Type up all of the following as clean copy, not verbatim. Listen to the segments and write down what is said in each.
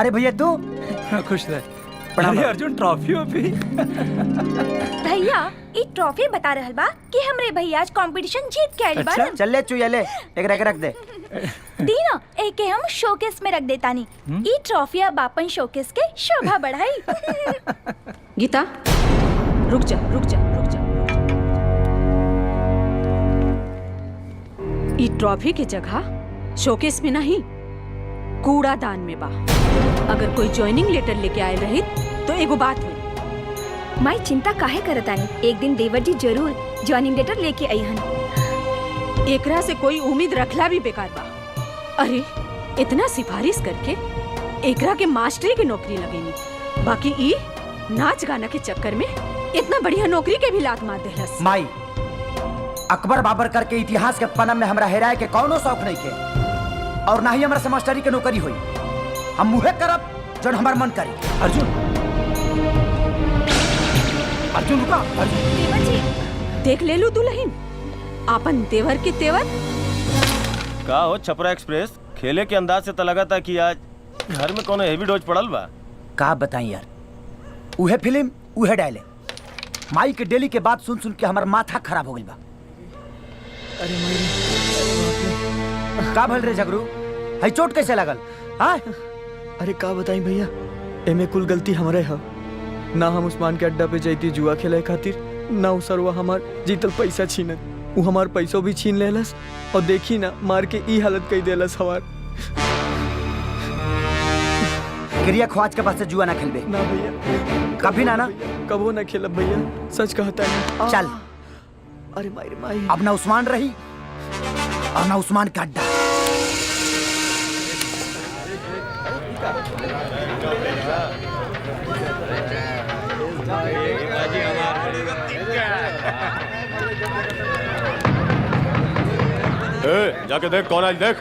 अरे भैया तू खुश रह। अरे अर्जुन ट्रॉफी भी भैया ई ट्रॉफी बता रहल बा कि हमरे भैया आज कंपटीशन जीत के आइल बाड़न। चल ले चुया ले एक रख दे। दी ना एके हम शोकेस में रख देतानी। ई ट्रॉफी अब अपन शोकेस के शोभा बढ़ाई। गीता रुक जा रुक जा रुक जा। ई ट्रॉफी की जगह शोकेस में नहीं कूड़ादान में बा। अगर कोई ज्वाइनिंग लेटर लेके आए रही तो एगो बात हुई। माई चिंता काहे करतानी, एक दिन देवर जी जरूर ज्वाइनिंग लेटर लेके आई हन। एकरा से कोई उम्मीद रखला भी बेकार बा। अरे इतना सिफारिश करके एकरा के मास्टरी की नौकरी लगेनी, बाकी ई नाच गाना के चक्कर में इतना बढ़िया नौकरी के भी लात मार देहलस। माई अकबर बाबर करके इतिहास के पन्ना में हमरा हेराए के कौनो शौक नहीं के, और ना ही हमरा से मास्टरी के नौकरी हुई। हम मुहे करब जन हमार मन करी। अर्जुन अर्जुन रुका। अर्जुन देवर जी देख ले लू दुल्हन आपन देवर के तेवर। का हो छपरा एक्सप्रेस खेले के अंदाज से तो लगा था कि आज घर में कोनो हेवी डोज पड़ल बा। का बताई यार, उहे फिल्म उहे डायले माई के डेली के बात सुन सुन के हमार माथा खराब हो गई बा। अरे माई का भल रे झगरू, हई चोट कैसे लगल? हाँ अरे का बताई भैया, एमे कुल गलती हमारे है। ना हम उस्मान के अड्डा पे जाती जुआ खेले खातिर, ना उ सरवा हमार जीतल पैसा छीनत। उ हमार पैसों भी छीन लेलस और देखी ना मार के ई हालत कई देलस हमार। क्रिया ख्वाज के पास से जुआ ना खेलबे। ना भैया कभी ना कबो ना खेलब भैया, सच कहता है। चल अरे माई माई, अब ना उस्मान रही और ना उस्मान का अड्डा। जाके देख कौन आज देख।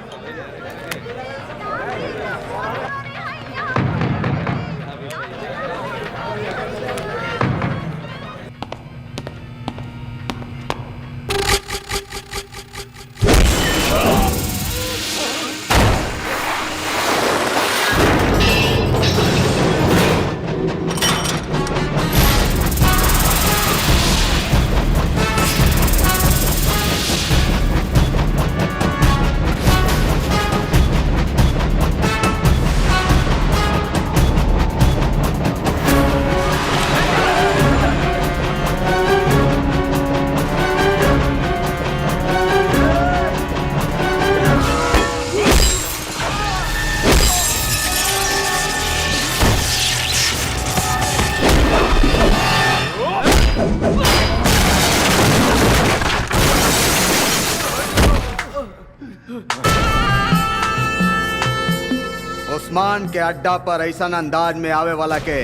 उस्मान के अड्डा पर ऐसा अंदाज में आवे वाला के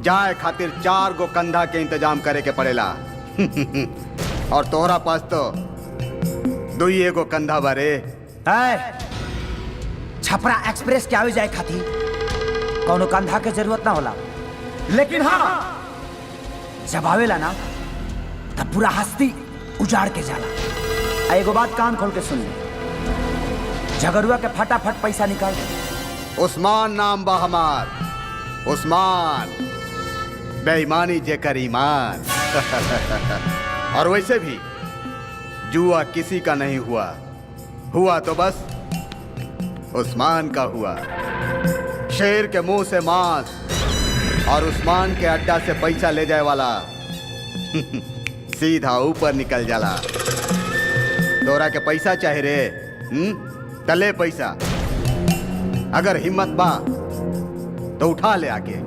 जाए खातिर 4 गो कंधा के इंतजाम करे के पड़ेला। और तोहरा पास तो 2 गो कंधा बारे। छपरा एक्सप्रेस के आवे जाए खातिर कौनो कंधा के जरूरत ना होला, लेकिन हाँ जब आवेला ना तब पूरा हस्ती उजाड़ के जाला। एगो बात कान खोल के सुन ले, झगड़ुआ के फटाफट पैसा निकाल। उस्मान नाम बा हमार, उस्मान बेईमानी जेकर ईमान। और वैसे भी जुआ किसी का नहीं हुआ, हुआ तो बस उस्मान का हुआ। शेर के मुंह से मांस और उस्मान के अड्डा से पैसा ले जाए वाला सीधा ऊपर निकल जाला। तोरा के पैसा चाहे रे? तले पैसा, अगर हिम्मत बा तो उठा ले आके।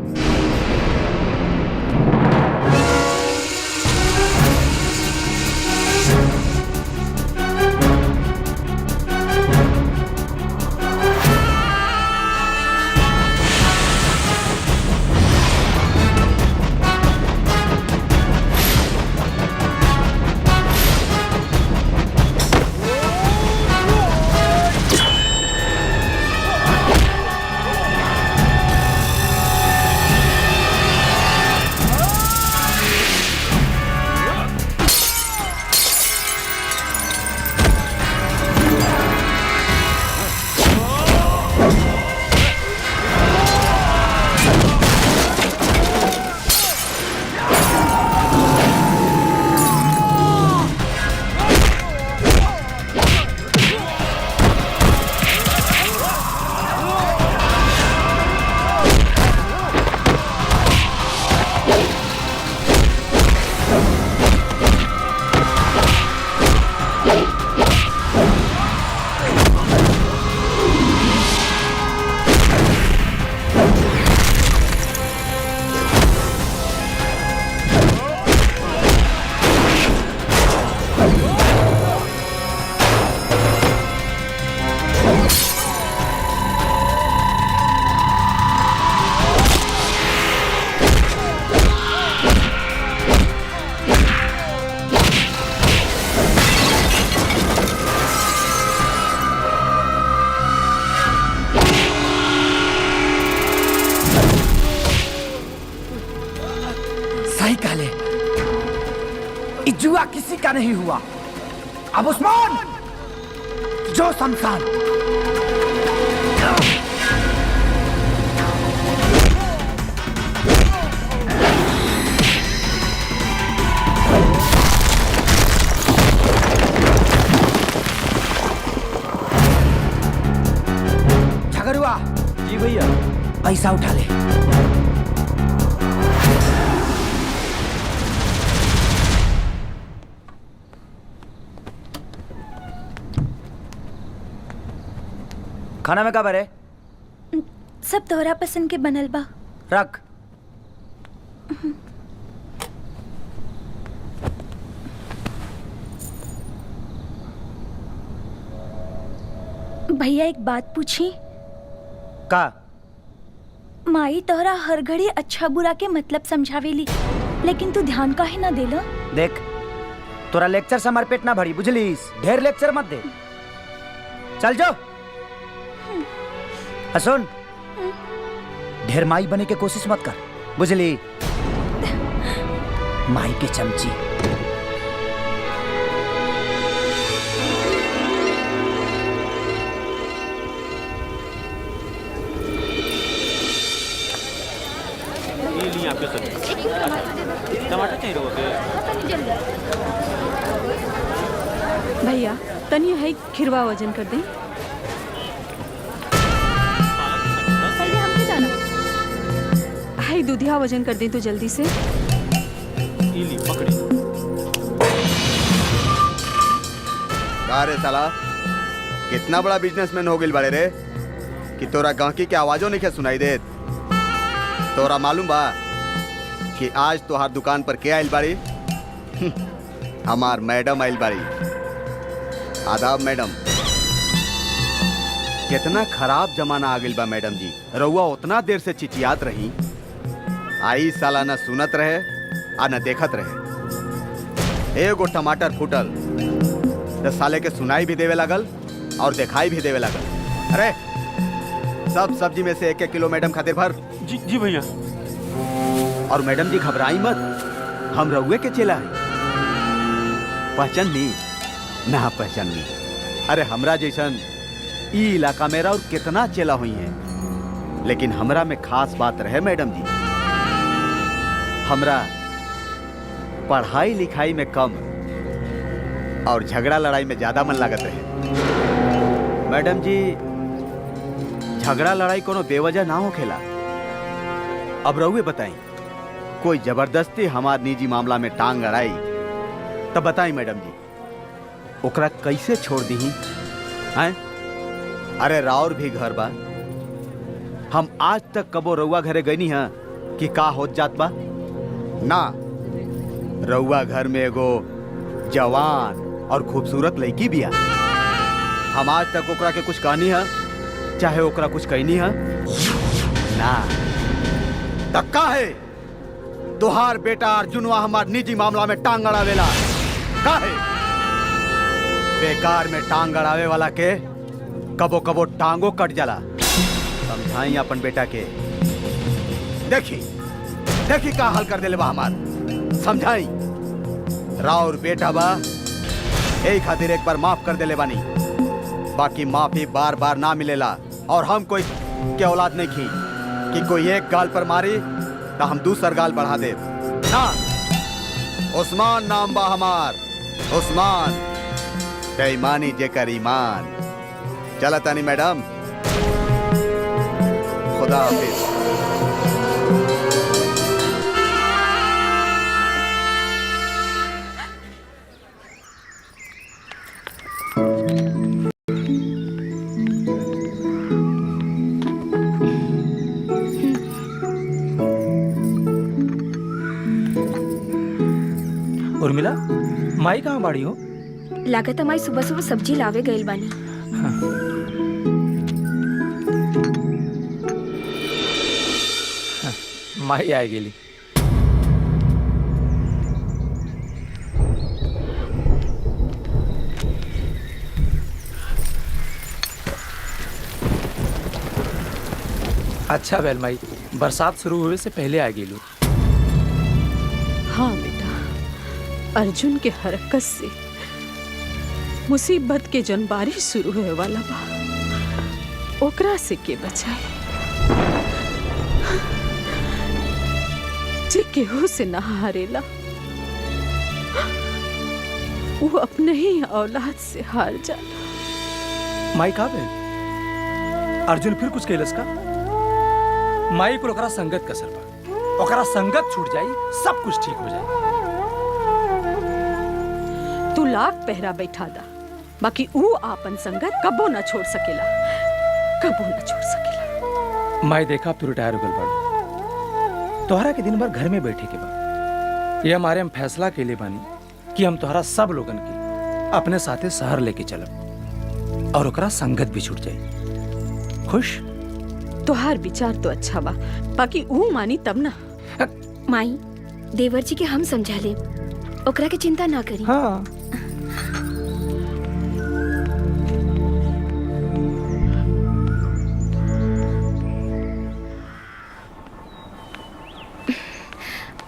ये जुआ किसी का नहीं हुआ। अब उस्मान जो शमशान। झगड़ुआ जी भैया। पैसा उठा ले। खाना में का भरे? सब तोहरा पसंद के बनल बा। रख। भैया एक बात पूछी? का? माई तोहरा हर घड़ी अच्छा बुरा के मतलब समझावेली, लेकिन तू ध्यान काहे ना देला? देख, तोरा लेक्चर से हमार पेट ना भरी, बुझलीस? ढेर लेक्चर मत दे। चल जो। सुन, ढेर माई बने के कोशिश मत कर, बुझली? माई के चमची। ये ली आपके सब्जी। टमाटर चाहिए होगे? भैया तनी है खिरवा वजन कर दे। पहले हमके जाना। हाय दूधिया वजन कर दे तो जल्दी से। ये ली पकड़ी। का रे साला, कितना बड़ा बिजनेसमैन हो गइल बाड़े रे कि तोरा गांकी के आवाजों नहीं सुनाई देत। तोरा मालूम बा कि आज तोहार दुकान पर के आइल बाड़ी? हमार मैडम आइल बाड़ी। आदाब मैडम। कितना खराब जमाना आ गइल बा मैडम जी। रउआ उतना देर से चिचियात रही, आई साला न सुनत रहे आ न देखत रहे। एगो टमाटर फूटल तो साले के सुनाई भी देवे लगल और दिखाई भी देवे लगल। अरे सब सब्जी में से 1-1 किलो मैडम खातिर भर। जी जी भैया। और मैडम जी घबराई मत, हम रउए के चेला है। पहचान ली ना पहचान ली? अरे हमरा जैसन ई इलाका मेरा और कितना चेला हुई है, लेकिन हमरा में खास बात रहे मैडम जी। हमरा पढ़ाई लिखाई में कम और झगड़ा लड़ाई में ज्यादा मन लागत रहे। मैडम जी झगड़ा लड़ाई कोनो बेवजह ना हो खेला। अब रउए बताई, कोई जबरदस्ती हमार निजी मामला में टांग अड़ाई तब बताई मैडम जी, ओकरा कैसे छोड़ दी हैं? अरे राउर भी घर बा, हम आज तक कबो रउआ घरे गईनी है कि का होत जात बा ना। रउआ घर में एगो जवान और खूबसूरत लड़की बिया। हम आज तक ओकरा के कुछ कहनी है, चाहे ओकरा कुछ कहनी है ना। तक्का है तोहार बेटा अर्जुनवा हमार निजी मामला में टांग अड़ावेला। काहे? बेकार में टांग अड़ावे वाला के कबो कबो टांगो कट जाला। समझाई अपन बेटा के। देखी देखी का हाल कर देले बा हमार। समझाई राउर बेटा बा, यही खातिर एक बार माफ कर देले बानी, बाकी माफी बार बार ना मिलेला। और हम कोई के औलाद नहीं की कि कोई एक गाल पर मारी तो हम दूसर गाल बढ़ा दे ना। उस्मान नाम बा हमार, उस्मान। बेईमानी जेकर ईमान। चला तानी मैडम, खुदा हाफिज। उर्मिला, माई कहाँ बाड़ी हो? लागत हमारी सुबह सुबह सब्जी लावे गइल बानी। माई आए गेली। अच्छा बैल माई, बरसात शुरू हुए से पहले आ गेलू। हाँ बेटा, अर्जुन के हरकत से मुसीबत के जन बारिश शुरू होए वाला बा, ओकरा से के बचाए? जे केहू से ना हारेला, वो अपने ही औलाद से हार जाला। माई का भेल? अर्जुन फिर कुछ कैलस का? माई को ओकरा संगत का असर बा, ओकरा संगत छूट जाई, सब कुछ ठीक हो जाई। तू लाख पहरा बैठा दा, बाकी ऊ आपन संगत कबो ना छोड़ सकेला, कबो ना छोड़ सकेला। माई देखा अब तू रिटायर हो गल बाड़ी, तोहरा के दिन भर घर में बैठे के बा। ये हमारे हम फैसला के लिए बानी कि हम तोहरा सब लोगन की अपने साथे शहर लेके चलब और ओकरा संगत भी छूट जाई। खुश? तोहार विचार तो अच्छा बा, बाकी ऊ मानी तब ना। माई, देवर जी के हम समझा ले, ओकरा के चिंता ना करी। हाँ।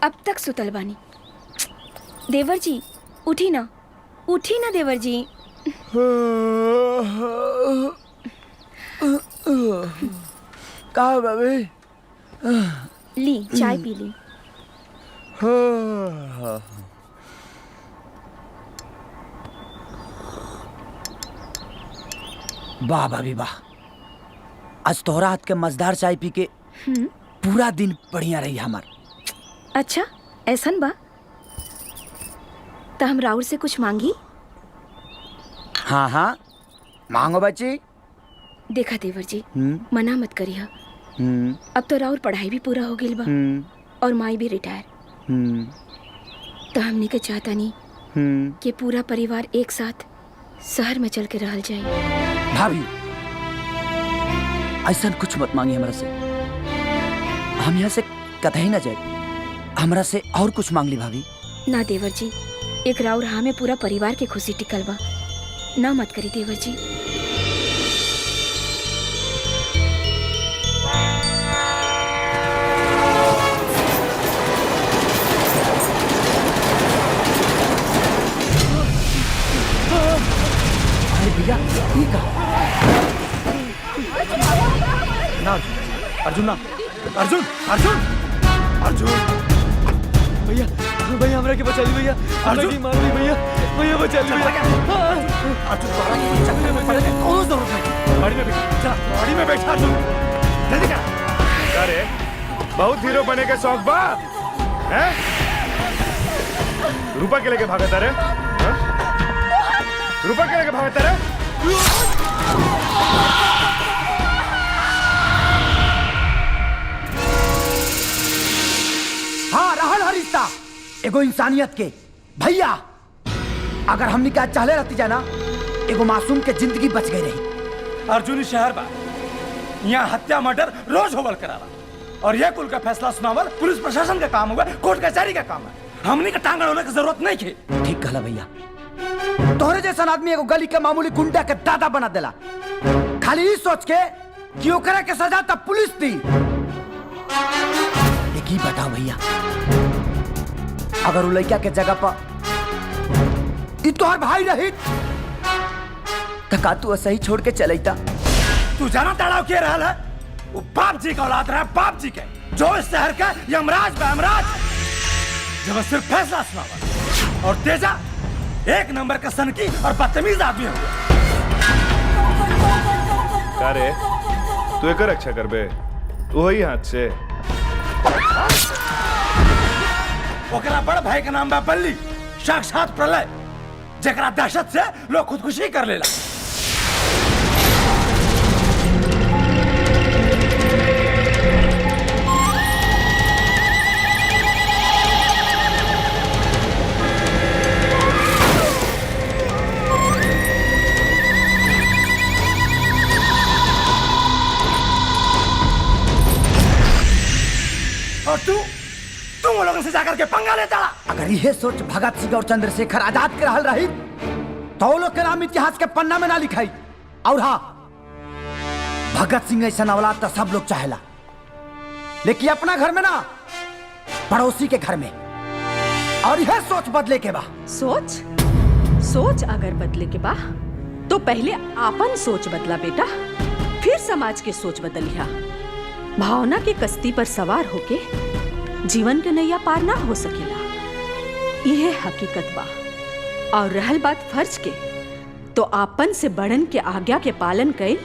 अब तक सुतल बानी। देवर जी उठी ना, उठी ना देवर जी। का बाबे? ली चाय पी ली। वाह भाभी वाह, आज तोहरा हाथ के मजेदार चाय पी के पूरा दिन बढ़िया रही हमार। अच्छा ऐसन बा, तो हम राउर से कुछ मांगी? हाँ हाँ मांगो बच्ची। देखा देवर जी, मना मत करिए। अब तो राउर पढ़ाई भी पूरा हो गई बा और माई भी रिटायर। तो हमने के चाहता नहीं कि पूरा परिवार एक साथ शहर में चल के रहल जाए। भाभी ऐसा कुछ मत मांगी हमरा से, हम यहाँ से कतई ना जाए। हमरा से और कुछ मांग ली भाभी। ना देवर जी, एक राउर हाँ में पूरा परिवार के खुशी टिकल बा, ना मत करी देवर जी। अरे भैया ये कहा? ना अर्जुन, ना अर्जुन, अर्जुन, अर्जुन। भैया भैया हमरा के बचा ली भैया, हमरा की मार ली भैया, भैया बचा ली भैया। अर्जुन तोहरा के चक्कर में पड़ने की कोनो जरूरत नहीं। गाड़ी में बैठ, चला गाड़ी में बैठ अर्जुन, जल्दी कर। अरे बहुत हीरो बने के शौक बा हैं? रूपा के लेके भागता रे? रूपा के लेके भागता रे? हाँ रहल हर रिश्ता एगो इंसानियत के। भैया अगर हमने क्या चाहले रहती जाना, एगो मासूम के जिंदगी बच गई रही। अर्जुन शहर बा, यहाँ हत्या मर्डर रोज होवल कराला और यह कुल का फैसला सुनावल पुलिस प्रशासन का काम हुआ, कोर्ट कचहरी का काम है। हमने का टांगड़ होने की जरूरत नहीं थी। ठीक कहला भैया, तोहरे जैसा आदमी एगो गली के मामूली गुंडा के दादा बना देला, खाली ही सोच के कि ओकरा के सजा तब पुलिस दी। एक ही बताओ भैया, अगर वो लड़का के जगह पर तोहर भाई रही तो का तू ऐसा ही छोड़ के चलेता? तू जाना तड़ाव के रहल है, वो बाप जी का औलाद रहा, बाप जी के, जो इस शहर का यमराज बा, यमराज। जब सिर्फ फैसला सुनावा और तेजा एक नंबर का सनकी और बदतमीज आदमी हुआ। का रे तू एक रक्षा करबे, वही हाथ से। ओकरा बड़ भाई का नाम बा बल्ली, साक्षात प्रलय, जकरा दहशत से लोग खुदकुशी कर लेला। और तू वो लोगों से जाकर के पंगा लेता। अगर यह सोच भगत सिंह और चंद्रशेखर आजाद के रहल रही तो वो लोग के नाम इतिहास के पन्ना में ना लिखाई। और हाँ, भगत सिंह ऐसा औलाद तो सब लोग चाहेला, लेकिन अपना घर में ना, पड़ोसी के घर में। और यह सोच बदले के बा। सोच अगर बदले के बा तो पहले आपन सोच बदला बेटा, फिर समाज के सोच बदलिया। भावना की कश्ती पर सवार होके जीवन के नैया पार ना हो सकेला, यह हकीकत बा। और रहल बात फर्ज के, तो आपन से बड़न के आज्ञा के पालन कइल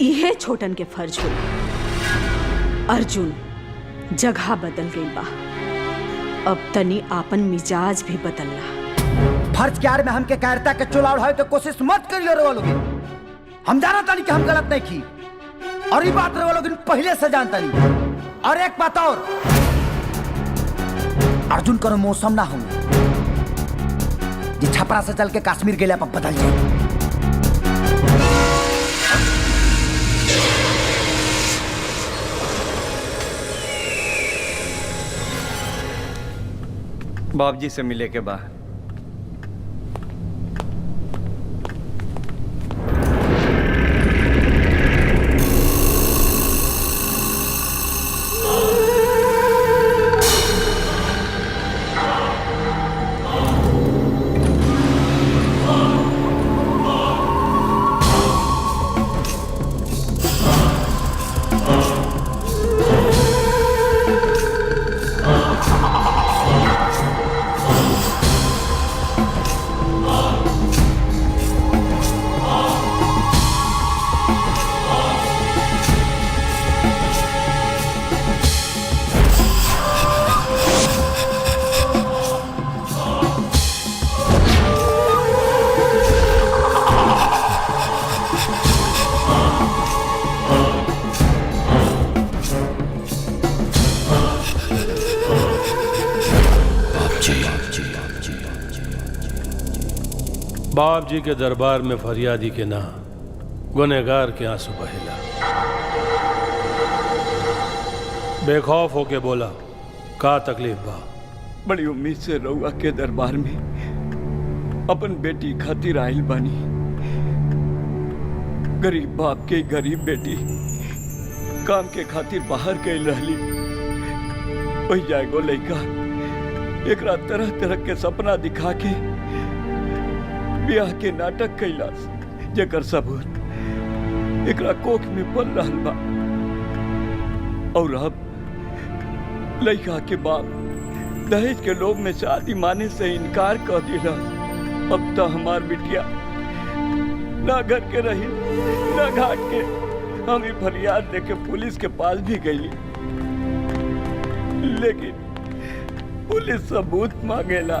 यह छोटन के फर्ज होला। अर्जुन जगह बदल गई बा, अब तनी आपन मिजाज भी बदलला। फर्ज के आड़ में हमके कायरता के चोला उड़ाए तो कोशिश मत करियो रे लोग। हम जाना तानी कि हम गलत नहीं की, और ये बात रे लोग पहले से जानता नहीं। और एक बात और, अर्जुन करो मौसम ना हो जे छपरा से चल के कश्मीर के लिए बदल जाए। बाप जी से मिले के बाद बाप जी के दरबार में फरियादी के ना गुनहगार के आंसू बहेला। बेखौफ होके बोला, का तकलीफ बा? बड़ी उम्मीद से रउआ के दरबार में अपन बेटी खातिर आइल बानी। गरीब बाप के गरीब बेटी काम के खातिर बाहर गई रहली। वही जाएगो लड़का एकरा तरह तरह के सपना दिखा के ब्याह के नाटक कैलास, जेकर सबूत एकरा कोख में पल रहल बा। और अब लड़का के बाप दहेज के लोभ में शादी माने से इनकार कर दिला। अब तो हमार बिटिया ना घर के रही ना घाट के। हम ही फरियाद देके पुलिस के पास भी गई, लेकिन पुलिस सबूत मांगेला।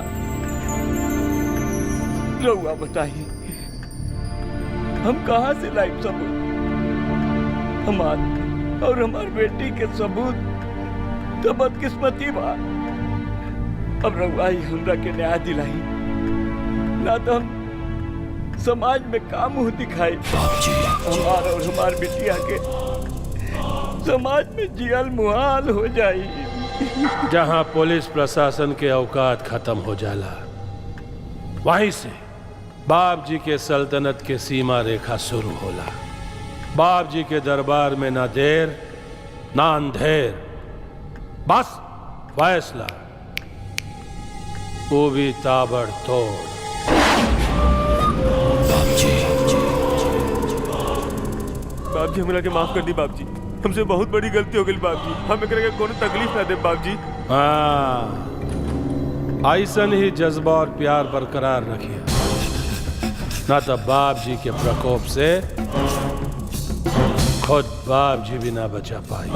रउआ बताइए हम कहाँ से लाइव सबूत? हमार और हमार बेटी के सबूत तो बदकिस्मती बा। अब रउआ ही हमरा के न्याय दिलाई, ना तो हम समाज में का मुंह दिखाई। हमार और हमार बिटिया के समाज में जियल मुहाल हो जाई। जहां पुलिस प्रशासन के औकात खत्म हो जाला, वहीं से बाप जी के सल्तनत के सीमा रेखा शुरू होला। बाप जी के दरबार में ना देर ना अंधेर, बस फैसला, वो भी ताबड़तोड़। बाप जी हमरा के माफ कर दी बाप जी, हमसे बहुत बड़ी गलती हो गई बाप जी। हम एकरा के कोनो तकलीफ ना दे बाप जी। हाँ, ऐसन ही जज्बा और प्यार बरकरार रखिए, ना तो बाप जी के प्रकोप से खुद बाप जी भी ना बचा पाई।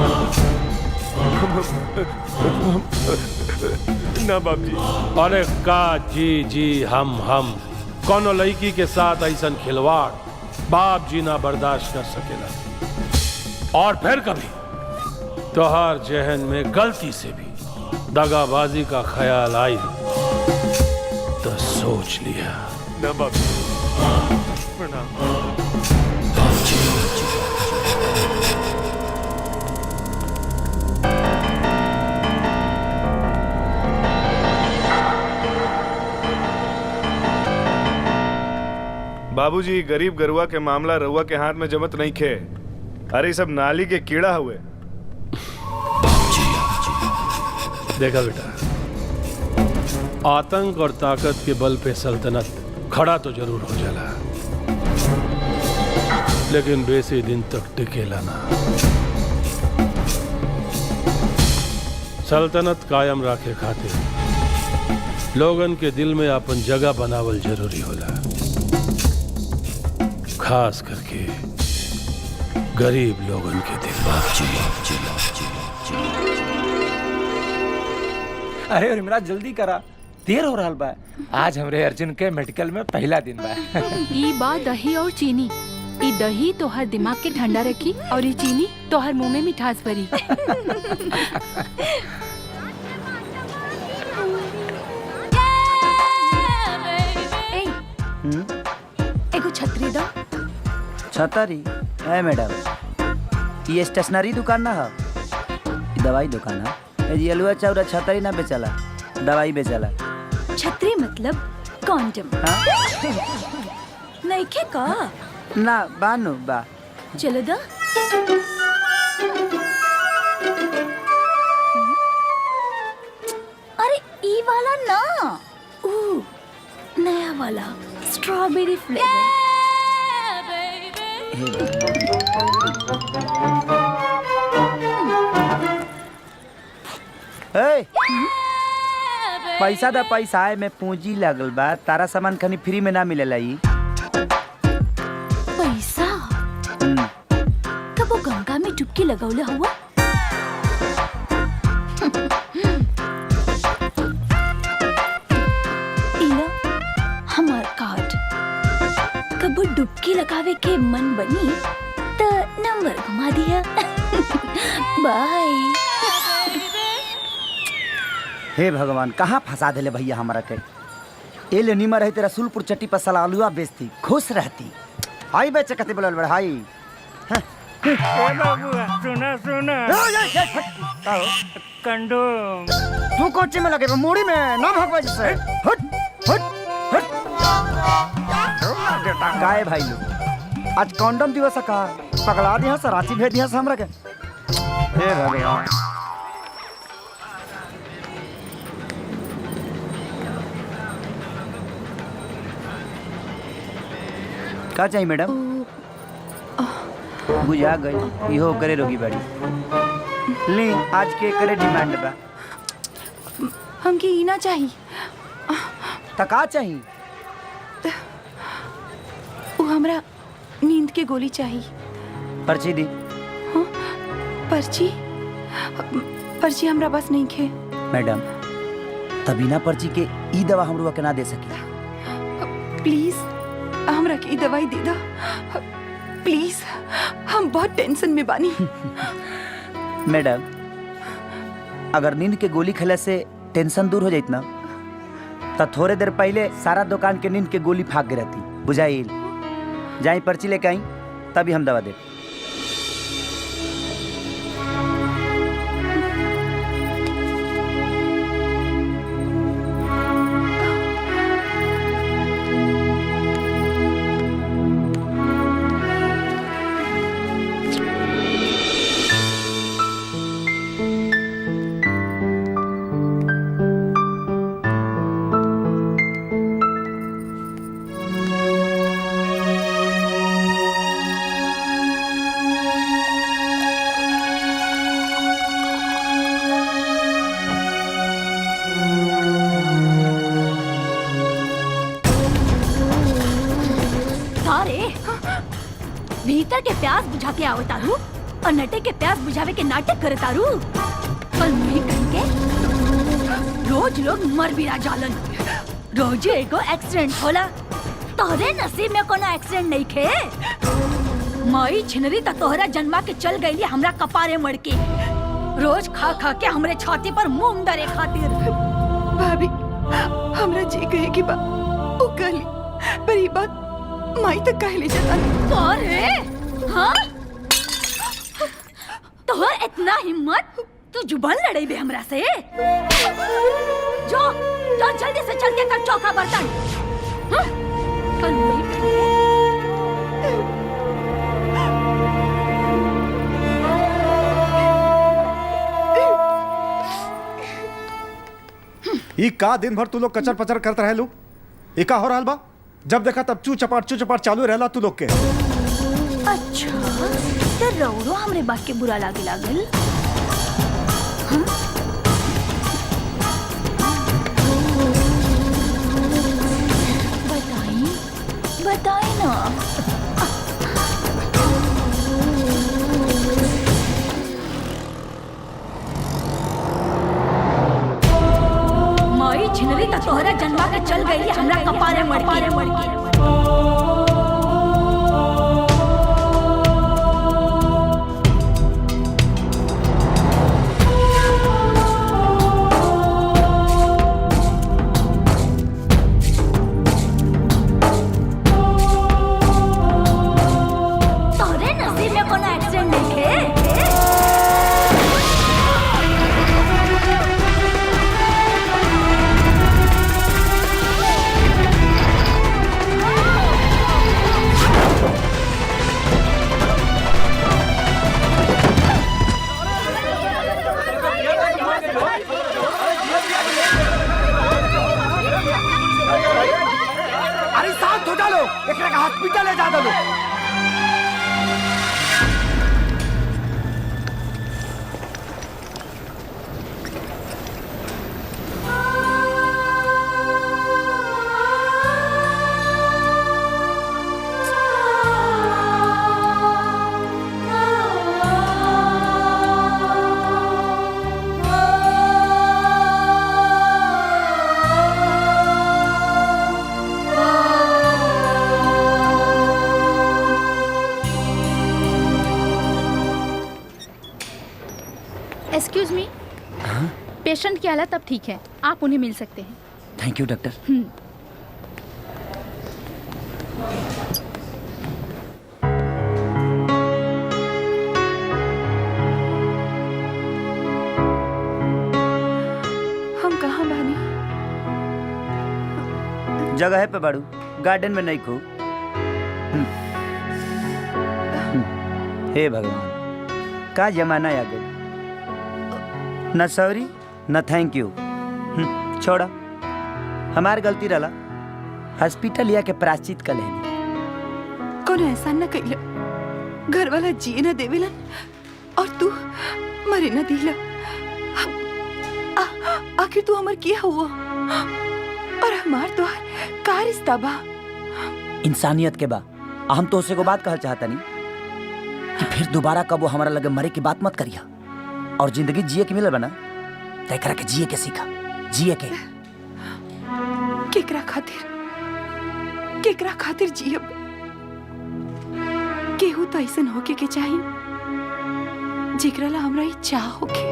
ना बाप जी। अरे का जी जी हम कोनो लड़की के साथ ऐसन खिलवाड़ बाप जी ना बर्दाश्त कर सकेला। और फिर कभी तोहार जहन में गलती से भी दगाबाजी का ख्याल आई तो सोच लिया। ना बाप जी, प्रणाम। बाबूजी, गरीब गरुआ के मामला रउआ के हाथ में जमत नहीं खे। अरे सब नाली के कीड़ा हुए। देखा बेटा, आतंक और ताकत के बल पे सल्तनत खड़ा तो जरूर हो जाला, लेकिन बेसी दिन तक टिकेला ना। सल्तनत कायम रखे खातिर लोगन के दिल में अपन जगह बनावल जरूरी होला, खास करके गरीब लोगन के दिल। अरे रिमरा जल्दी करा, देर हो रहा बा। आज हमरे अर्जुन के मेडिकल में पहला दिन बा। ई बा दही और चीनी। ई दही तोहर दिमाग के ठंडा रखी और ई चीनी तोहर मुंह में मिठास भरी। एगो छतरी दो। छतरी? है मैडम, ये स्टेशनरी दुकान ना है, दवाई दुकान है। ये अलुआ चाउरा छतरी ना बेचला, दवाई बेचला। छतरी मतलब कॉन्डम। नहीं खे का? ना बानो बा। चलो दा। अरे ई वाला ना, नया वाला स्ट्रॉबेरी फ्लेवर। पैसा दा पैसा है में पूंजी लगल बा, तारा सामान खनी फ्री में ना मिलेला। ई पैसा कब वो गंगा में डुबकी लगौले हुआ? इला हमार कार्ड। कब वो डुबकी लगावे के मन बनी तो नंबर घुमा दिया। बाय। हे भगवान, कहाँ फंसा देले भैया हमारा के। ए ले नीमा रहते रसूलपुर चट्टी पर साला आलूआ बेचती, खुश रहती। हाई बेचे कते बोलल बड़ हाई। सुना सुना कंडोम। तू कोची में लगे मूड़ी में ना भगवा जैसे। हट हट हट। गाय भाई लोग, आज कंडोम दिवस का पगला दिया से रांची भेज दिया से हमरा के। हे भगवान। का चाहिए मैडम? बुझा गई, इहो करे रोगी बाड़ी। ले आज के करे डिमांड बा। हमके ई ना चाहिए। त का चाहिए? वो हमरा नींद के गोली चाहिए। पर्ची दी। हाँ? पर्ची? पर्ची हमरा बस नहीं खे। मैडम, तभी ना पर्ची के ई दवा हमरुआ के ना दे सकी। प्लीज हमरा के ई दवाई दे दा प्लीज, हम बहुत टेंशन में बानी। मैडम, अगर नींद के गोली खेले से टेंशन दूर हो जाइत ना, तो थोड़े देर पहले सारा दुकान के नींद के गोली फाक गई रहती। बुझाइल? जाई पर्ची लेके आई, तभी हम दवा दे। भीतर के प्यास बुझा के आवतारू और नटे के प्यास बुझावे के नाटक करतारू। पर नहीं कहीं के रोज लोग मर भी जालन, रोज एगो एक्सीडेंट होला। तोहरे नसीब में कोनो एक्सीडेंट नहीं खे। माई छिनरी त तोहरा जन्मा के चल गईली हमरा कपारे मड़ के, रोज खा खा के हमरे छाती पर मुंह डरे खातिर। भाभी, हमरा जी कहे की बात ओ कहली, पर ये बात माई तक कहली जता। अरे हाँ, तोहर इतना हिम्मत, तू जुबान लड़ाई बे हमरा से। जो जो जल्दी से चल के कर चौका बर्तन। हाँ? पर ई का दिन भर तू लोग कचर पचर करते रहे लो। ई का हो रहा बा? जब देखा तब चू चपाट चालू रहला तू लोग के। अच्छा तो रौरो हमरे बात के बुरा लागे लागल। हाँ? बताई ना। माई छिनरी त तोहरा जन्मा के चल गई हमरा कपारे मर के। हॉस्पिटल ले जा दो। एक्सक्यूज मी, पेशेंट की हालत अब ठीक है, आप उन्हें मिल सकते हैं। Thank you doctor. हम कहाँ बानी? जगह है पे बाड़ू, गार्डन में नहीं खो। हे भगवान, का जमाना आ गया। न सॉरी न थैंक यू। छोड़ा, हमार गलती रहा। हॉस्पिटल या के प्राश्चित कर लेनी। कोनो एहसान न कइला, घर वाला जिए न देवेलन और तू मरे न दिला। आखिर तू हमर किया हुआ और हमार तो का रिश्ता बा? इंसानियत के बा। हम तो उसे को बात कहल चाहता नहीं कि फिर दोबारा कब वो हमारा लगे मरे की बात मत करिया। और जिंदगी जिए के मिले बना तय करा के जिए के सीखा। जिए के केकरा खातिर जियब? केहू तो ऐसन होके के चाहिए जेकरा ला हमरा ई चाह होके।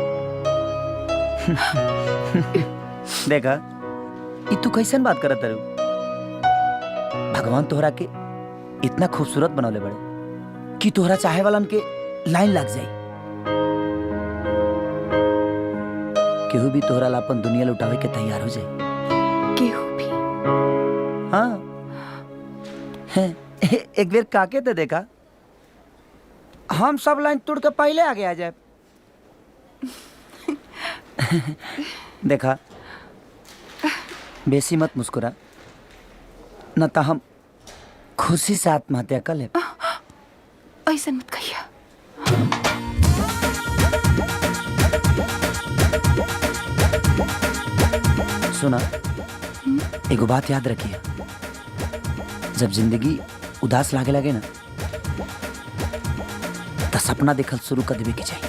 देखा, ई तू कैसन बात करत रहो? भगवान तोहरा के इतना खूबसूरत बनौले बड़े कि तोहरा चाहे वालन के लाइन लग जाए। केहू भी तोहरा ला अपन दुनिया लुटावे के तैयार हो जाए। केहू भी? हाँ। एक बेर काके तो देखा, हम सब लाइन तोड़ के पहले आगे आ जाए। देखा, बेसी मत मुस्कुरा, न तो हम खुशी से आत्महत्या कर ले। ऐसा मत कहिया। सुना, एगो बात याद रखिए, जब जिंदगी उदास लागे लगे ना तो सपना देखल शुरू कर देवे के चाहिए।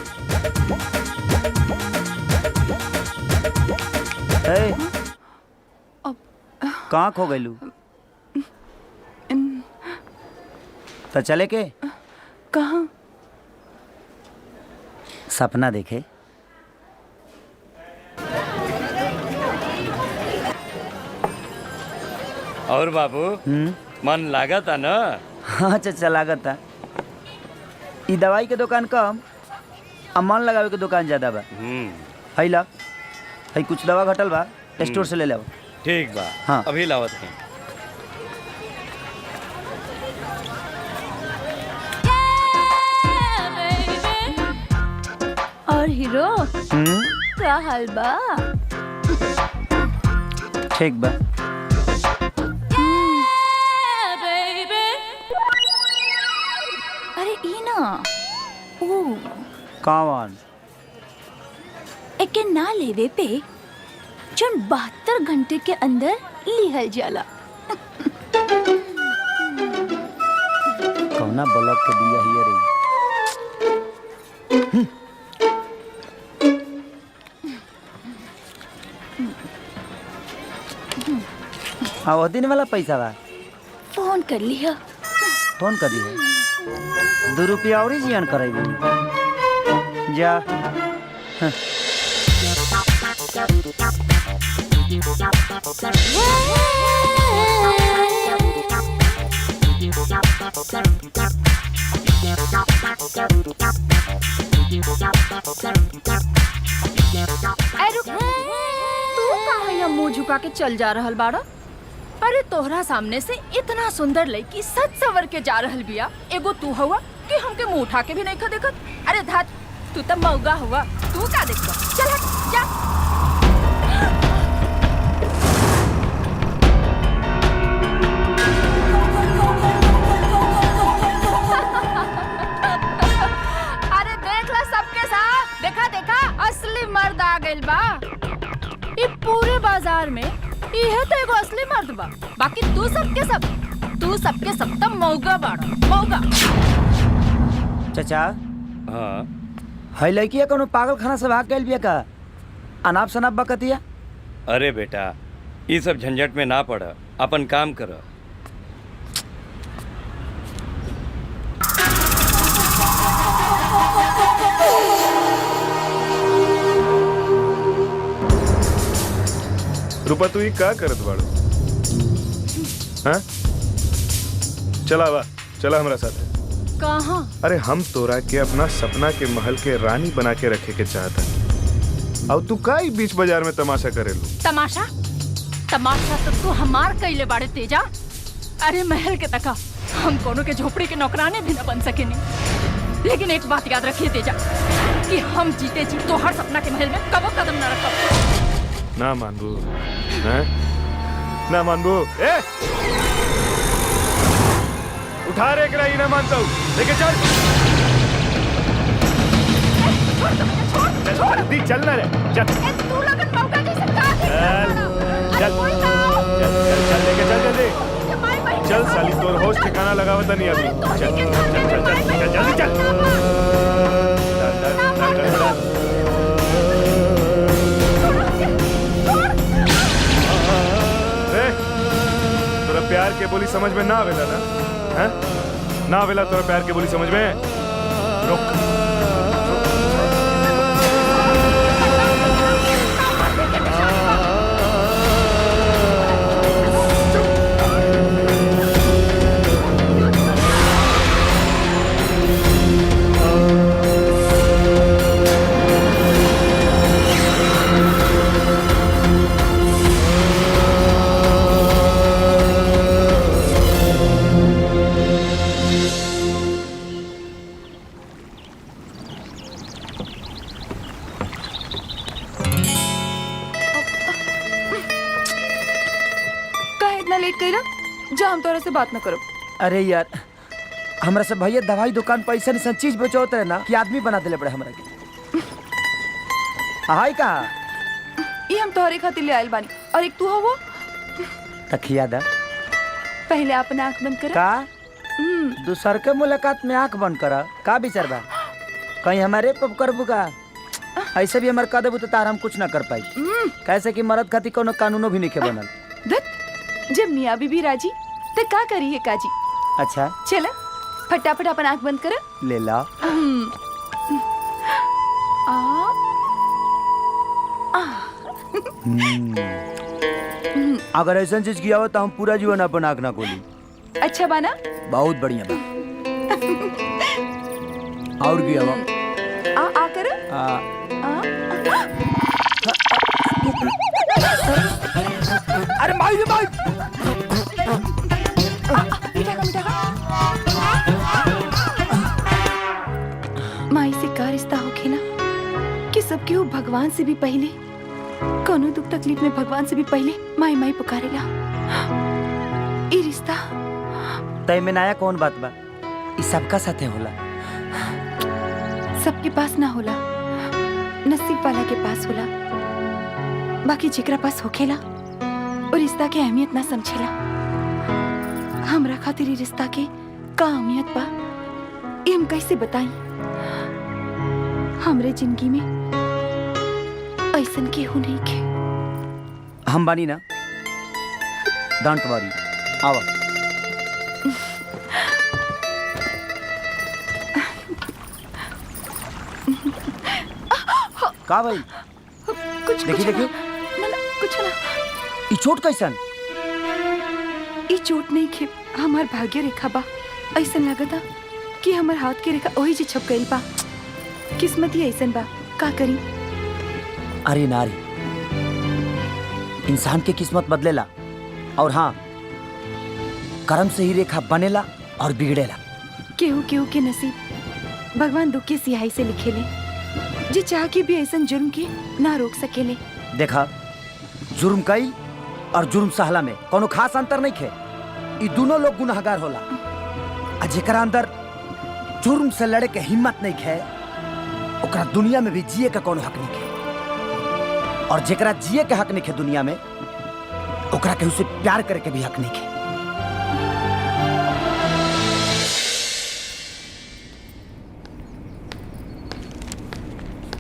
कहाँ खो गइलू? तो चले के कहाँ? सपना देखे। और बाबू, मन लागत है ना? हाँ चाचा, लागत है। ई दवाई के दुकान कम और मन लगावे के दुकान ज्यादा बा। है ला, है कुछ दवा घटल बा, स्टोर से ले ले। ठीक बा। हाँ, अभी लावत है। और हीरो, क्या हाल बा? ठीक बा। अरे ई ना ओ कौन? एके ना लेवे पे जन 72 घंटे के अंदर लिहल जाला। कौना ब्लॉक के बिया हियर रही? वो दिन वाला पैसा बा। फोन कर लिया। फोन कर दिया। 2 रुपया और जियान करेगी जा। हाँ। तू कहाँ यहाँ मुंह झुका के चल जा रहल बाड़ा? अरे तोहरा सामने से इतना सुंदर लड़की सच सवर के जा रहल बिया, एगो तू हुआ कि हमके मुंह उठा के भी नहीं खा देखत। अरे धात, तू तब मौगा हुआ, तू का देखता? चल हट जा। अरे देख ला सबके साथ, देखा देखा असली मर्द आ गइल बा। ये पूरे बाजार में इहे तो एगो असली मर्द बा। बाकी तू सबके सब तब मौगा बाड़ा, मौगा। चाचा हाँ है लड़की कोनो पागल खाना से भाग गइल बिया का? अनाप शनाप बकतिया। अरे बेटा ये सब झंझट में ना पड़, अपन काम कर। रूपा तू ही का करत बाड़ू? हाँ चला बा, चला हमरा साथ। कहाँ? अरे हम तोरा के अपना सपना के महल के रानी बना के रखे के चाहता। अब तू का ही बीच बाजार में तमाशा करेलू? तमाशा? तमाशा तो तू हमार कइले बाड़े तेजा। अरे महल के तका हम कोनो के झोपड़ी के नौकराने भी न बन सकेनी। लेकिन एक बात याद रखिए तेजा कि हम जीते जी तो हर सपना के महल में कबो कदम न रखब। ना मानबू, ना मानबू। ए उठा रे करा, ना मानता हूँ, लेके चल। जल्दी चल ना रे, चल। तू लगन मौका जैसे का चल लेके चल जल्दी। चल साली, तोर होश ठिकाना लगावता नहीं अभी। चल जल्दी चल। तोरा प्यार के बोली समझ में ना आवेला ना? हैं? ना आवेला तोरा प्यार के बोली समझ में? रुक। जा, हम तोरा से बात न करो। अरे यार हमरा से भैया दवाई दुकान पैसा नहीं चीज बेचोत रहे ना कि आदमी बना देले पड़े हमरा के। हाय का ये हम तोहरे खातिर ले आइल बानी और एक तू हो वो तखिया दा। पहले अपना आंख बंद कर। का दूसर के मुलाकात में आंख बंद कर का विचार बा? कहीं हमारे पप करबू का? ऐसे भी हमारे कह देबू तो तार हम कुछ ना कर पाई। कैसे कि मर्द खातिर कोनो कानूनो भी नहीं के बनल। जब मियाँ बीबी राजी तो का करी है काजी। अच्छा चल फटाफट अपन आंख बंद कर। ले ला। अगर ऐसा चीज किया हो तो हम पूरा जीवन अपन आंख ना खोली। अच्छा बाना? बहुत बढ़िया बा। और किया बा? आ कर। अरे माई रे माई। माई से का रिश्ता होखे ना कि सबके वो भगवान से भी पहले कोनो दुख तकलीफ में भगवान से भी पहले माई माई पुकारेला। ई रिश्ता तय में नया कौन बात बा? ई सबका साथे होला। सबके पास ना होला, नसीब वाला के पास होला। बाकी जेकरा पास होखेला और रिश्ता के अहमियत ना समझेला। हमरा खातिर ई रिश्ता के का अहमियत बा ई हम कैसे बताई? हमरे जिंदगी में ऐसन केहू नहीं के। हम बानी ना, डोंट वरी। आवा। का भाई? कुछ देखी देखी। ना ना कुछ ना। ई चोट कैसन? ई चोट नहीं खे, हमार भाग्य रेखा बा। ऐसन लगता कि हमार हाथ के रेखा वही जी छप गई बा। किस्मत ही ऐसन बा, का करी? अरे नारी, इंसान के किस्मत बदलेला और हाँ, कर्म से ही रेखा बनेला और बिगड़ेला। केहू केहू के नसीब भगवान दुख के सियाही से लिखेले, जे चाह के भी ऐसन जुर्म के ना रोक सकेले। देखा, जुर्म कई और जुर्म सहला में कोनो खास अंतर नहीं खे। ई दोनों लोग गुनाहगार होला। आ जेकरा अंदर जुर्म से लड़े के हिम्मत नहीं खे, ओकरा दुनिया में भी जिए का कोनो हक नहीं खे। और जेकरा जिए के हक नहीं खे दुनिया में, ओकरा केहू से प्यार करे के भी हक नहीं खे।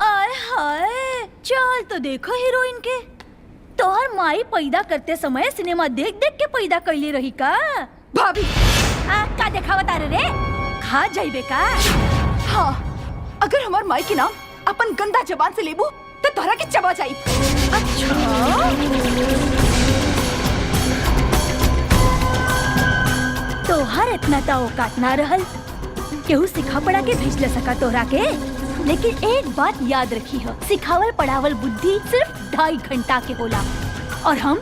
आय हाय, चाल तो देखो हीरोइन के। तोहर माई पैदा करते समय सिनेमा देख देख के पैदा कैले रही का? भाभी का देखावत आ रे? खा जाइबे का? हाँ, अगर हमार माई के नाम अपन गंदा जबान से लेबू तो तोहरा के चबा जाई। अच्छा, तोहर इतना ता औकात ना रहल। केहू सिखा पढ़ा के भेज ले सका तोहरा के। लेकिन एक बात याद रखी है, सिखावल पढ़ावल बुद्धि सिर्फ 2.5 घंटा के होला और हम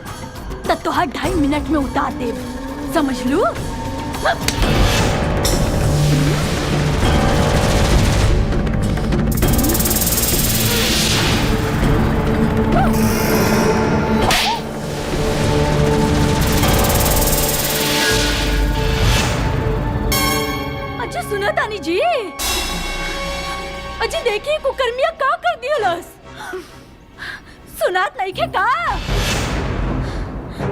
तोहर 2.5 मिनट में उतार देब। समझ लू? अच्छा सुना तानी जी, अजी देखिए कुकर्मिया का कर दिया। सुनात नहीं के का?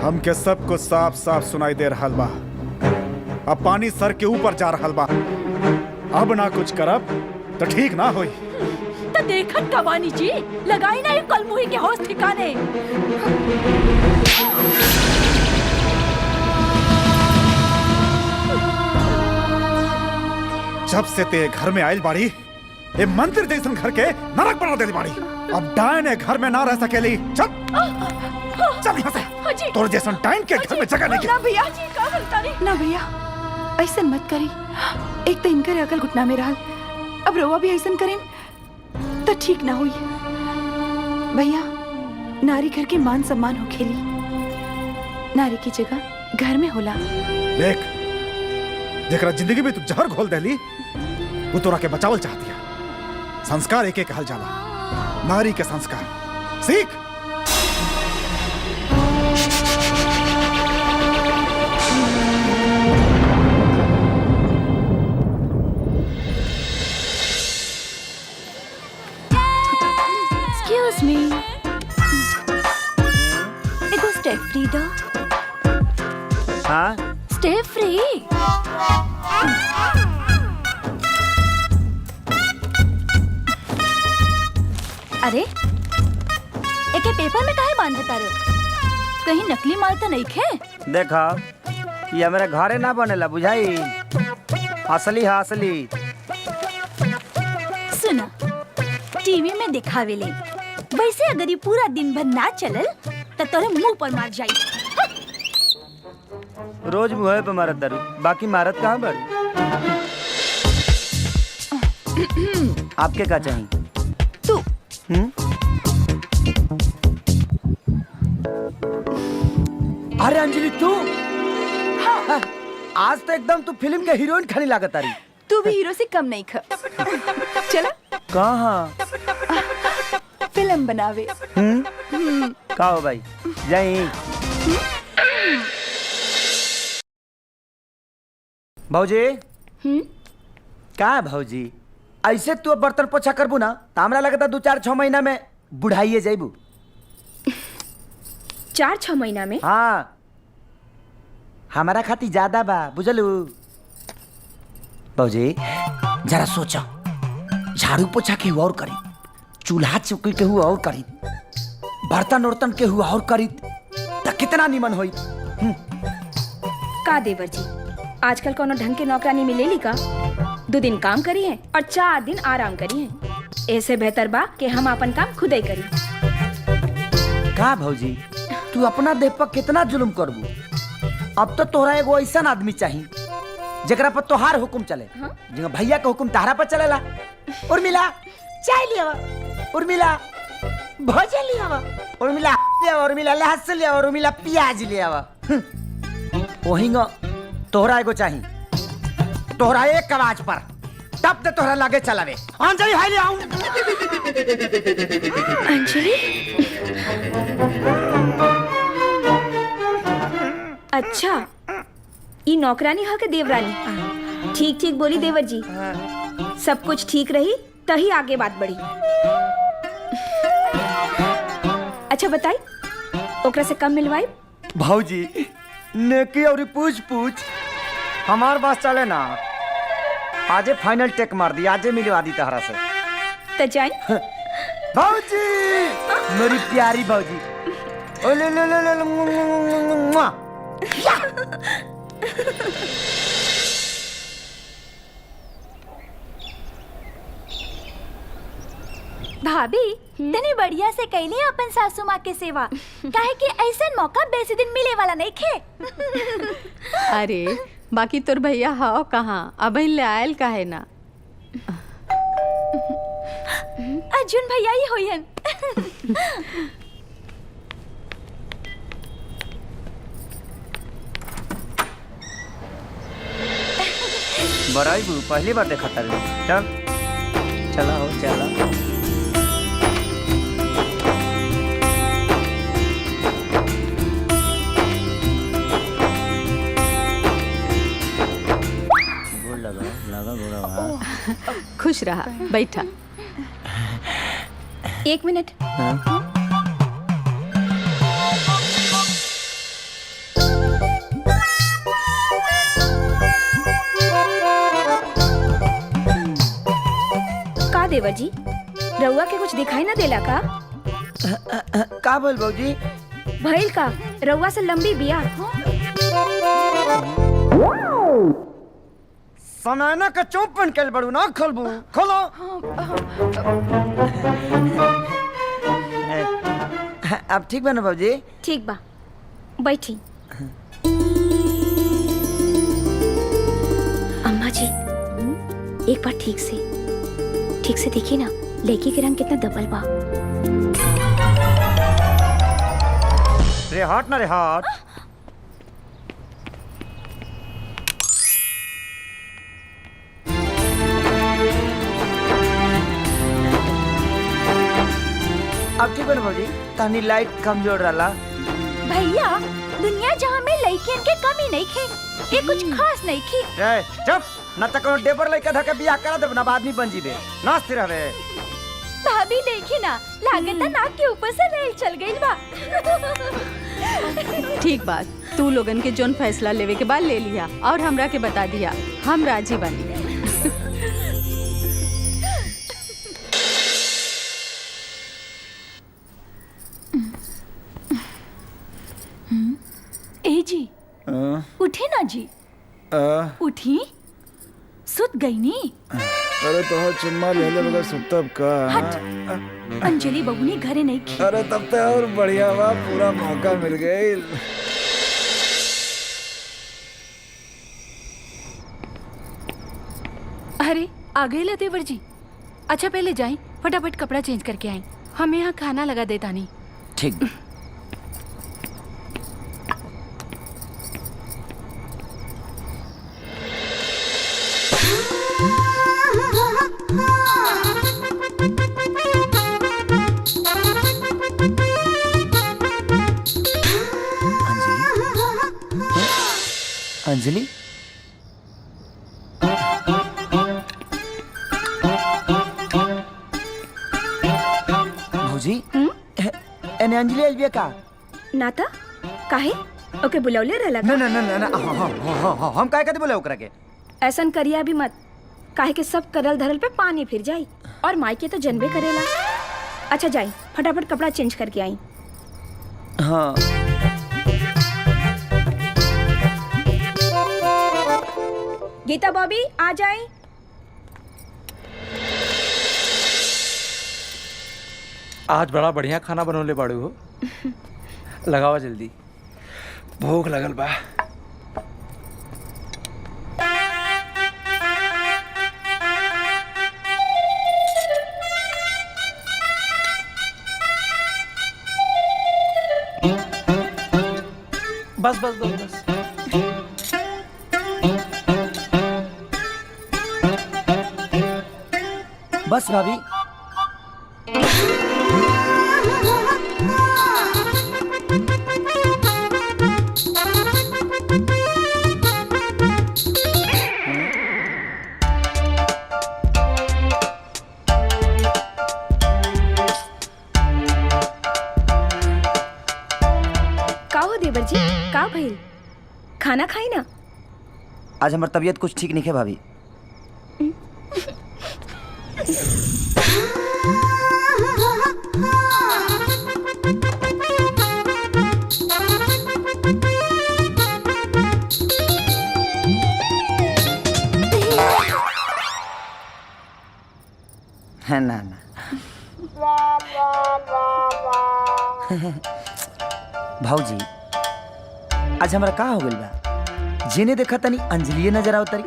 हमके सबको साफ साफ सुनाई दे रहा बा। अब पानी सर के ऊपर जा रहा बा। अब ना कुछ करब तो ठीक ना होई। तो देखत कवानी जी, लगाई ना ये कलमुही के होश ठिकाने। जब से ते घर में आयल बाड़ी, ए मंदिर जैसन घर के नरक बना देली बाड़ी। अब डायन घर में ना रह सकेली। चल चल यहाँ से। तोर जैसन डायन के घर में जगह नहीं। ना भैया, ना भैया, ऐसन मत करी। एक तो इनकर अकल घुटना में रहल, अब रवा भी ऐसन करें तो ठीक ना हुई। भैया, नारी घर के मान सम्मान हो खेली, नारी की जगह घर में होला। देख, जेकरा जिंदगी में तू जहर घोल देली, वो तोरा के बचावल चाहती है। संस्कार एक एक कहल जाला, नारी के संस्कार सीख। Excuse me. एगो स्टेप फ्री दो। हाँ? Step free. अरे, एके पेपर में काहे बांधे तारे? कहीं नकली माल तो नहीं खे? देखा, ये हमारे घरे ना बनेला, बुझाई? असली है असली। सुना, टीवी में दिखावे ले। वैसे अगर ये पूरा दिन भर ना चलल तो तोरे मुंह पर मार जाई। रोज मुँह पे मारत दारू, बाकी मारत कहाँ बड़ी? आपके क्या चाहिए? तू अरे अंजलि, तू? हाँ। आज तो एकदम तू फिल्म के हीरोइन खड़ी लागत आ रही। तू भी हीरो से कम नहीं ख। चला कहाँ? फिल्म बनावे। का हो भाई जाई भौजी का है भौजी ऐसे तू बर्तन पोछा करबू ना तो हमरा लगता 2-4-6 महीना में बुढ़ाइए जाइबू 4-6 महीना में? हाँ हमारा खाती ज्यादा बा बुझलू भौजी जरा सोचो झाड़ू पोछा के और करी चूल्हा चौकी के हुआ और करी बर्तन उर्तन के हुआ और करी तो कितना निमन होई। का देवर जी आजकल कोनो ढंग के नौकरानी मिलेली का? 2 दिन काम करी है और 4 दिन आराम करी है। ऐसे बेहतर बा कि हम अपन काम खुद ही करी। का भौजी तू अपना देह पर कितना जुल्म करबू? अब तो तोहरा एगो ऐसा आदमी चाहिए जकरा पर तोहार हुक्म चले। जिंगा भैया का हुक्म तारा पर चलेला। उर्मिला चाय लिया, उर्मिला भोजन लिया, उर्मिला लिया, उर्मिला लहसुन लिया, उर्मिला प्याज लिया। वही तोहरा एगो चाहिए तोहरा एक आवाज पर तब तो तोहरा लागे चलावे। अंजलि हाय ले आऊं। अंजलि अच्छा ये नौकरानी हा के देवरानी? ठीक ठीक बोली देवर जी, सब कुछ ठीक रही तही आगे बात बढ़ी। अच्छा बताई ओकरा से कम मिलवाई? भौजी नेकी और पूछ पूछ हमार बात चले ना। आजे फाइनल टेक मार दी, आजे मिलवा दी तहरा से। तो जाए भौजी मेरी प्यारी भौजी। ओ ले ले ले ले मुआ। भाभी तनी बढ़िया से कैली अपन सासू माँ के सेवा, काहे कि ऐसा मौका बेसी दिन मिले वाला नहीं खे। अरे बाकी तोर भैया हाओ कहाँ, अब ले आयल काहे ना? अर्जुन भैया ही होयन। बड़ाई बू पहली बार देखा था। चल चला हो चला। खुश रहा, बैठा। 1 मिनट। का देवर जी रउआ के कुछ दिखाई ना देला का? का बोल भौजी? भइल का रउआ से लंबी बिया? समाना का चौप पहन के बड़ू ना खोलबू खोलो। अब ठीक बा ना भौजी? ठीक बा बैठी। अम्मा जी एक बार ठीक से देखिए ना लड़की के रंग कितना दबल बा। रे हट ना रे हट। अब ठीक बन भौजी तनी लाइट कमजोर रहा। भैया दुनिया जहाँ में लड़कियन के कमी नहीं खे, ये कुछ खास नहीं खे। चुप ना तो कोनो डेबर लइका धके बियाह करा देब ना आदमी बन जीबे नाचते रहबे। भाभी देखी ना लागत नाक के ऊपर से रेल चल गई बा। ठीक बात, तू लोगन के जोन फैसला लेवे के बाद ले लिया और हमरा के बता दिया, हम राजी बनी। ए जी उठी ना जी, उठी सुत गई नी। अरे तो चुम्मा ले ले बगैर सुतब का? अंजलि बबुनी घरे नहीं खी। अरे तब तो और बढ़िया बा, पूरा मौका मिल गई। अरे आ गए ला देवर जी। अच्छा पहले जाएं, फटाफट कपड़ा चेंज करके आएं, हमें यहाँ खाना लगा देता नहीं। ठीक। अंजलि भौजी एने अंजलि अलबिया का नाता काहे ओके बुलौले रहला ना ना ना ना हम काहे कहते बोले ओकरा के ऐसन करिया भी मत काहे के सब करल धरल पे पानी फिर जाई और माई के तो जनबे करेला। अच्छा जाई फटाफट कपड़ा चेंज करके आई। हाँ गीता बॉबी आ जाए। आज बड़ा बढ़िया खाना बनौले बाड़ू हो। लगावा जल्दी, भूख लगल बा। बस बस बस बस बस भाभी। का हो देवर जी, का भइल? खाना खाई ना। आज हमारी तबीयत कुछ ठीक नहीं है भाभी। है ना ना भाऊजी आज हमारा का हो गइल बा? जेने देखा तनी अंजलिए नजर आवतरी,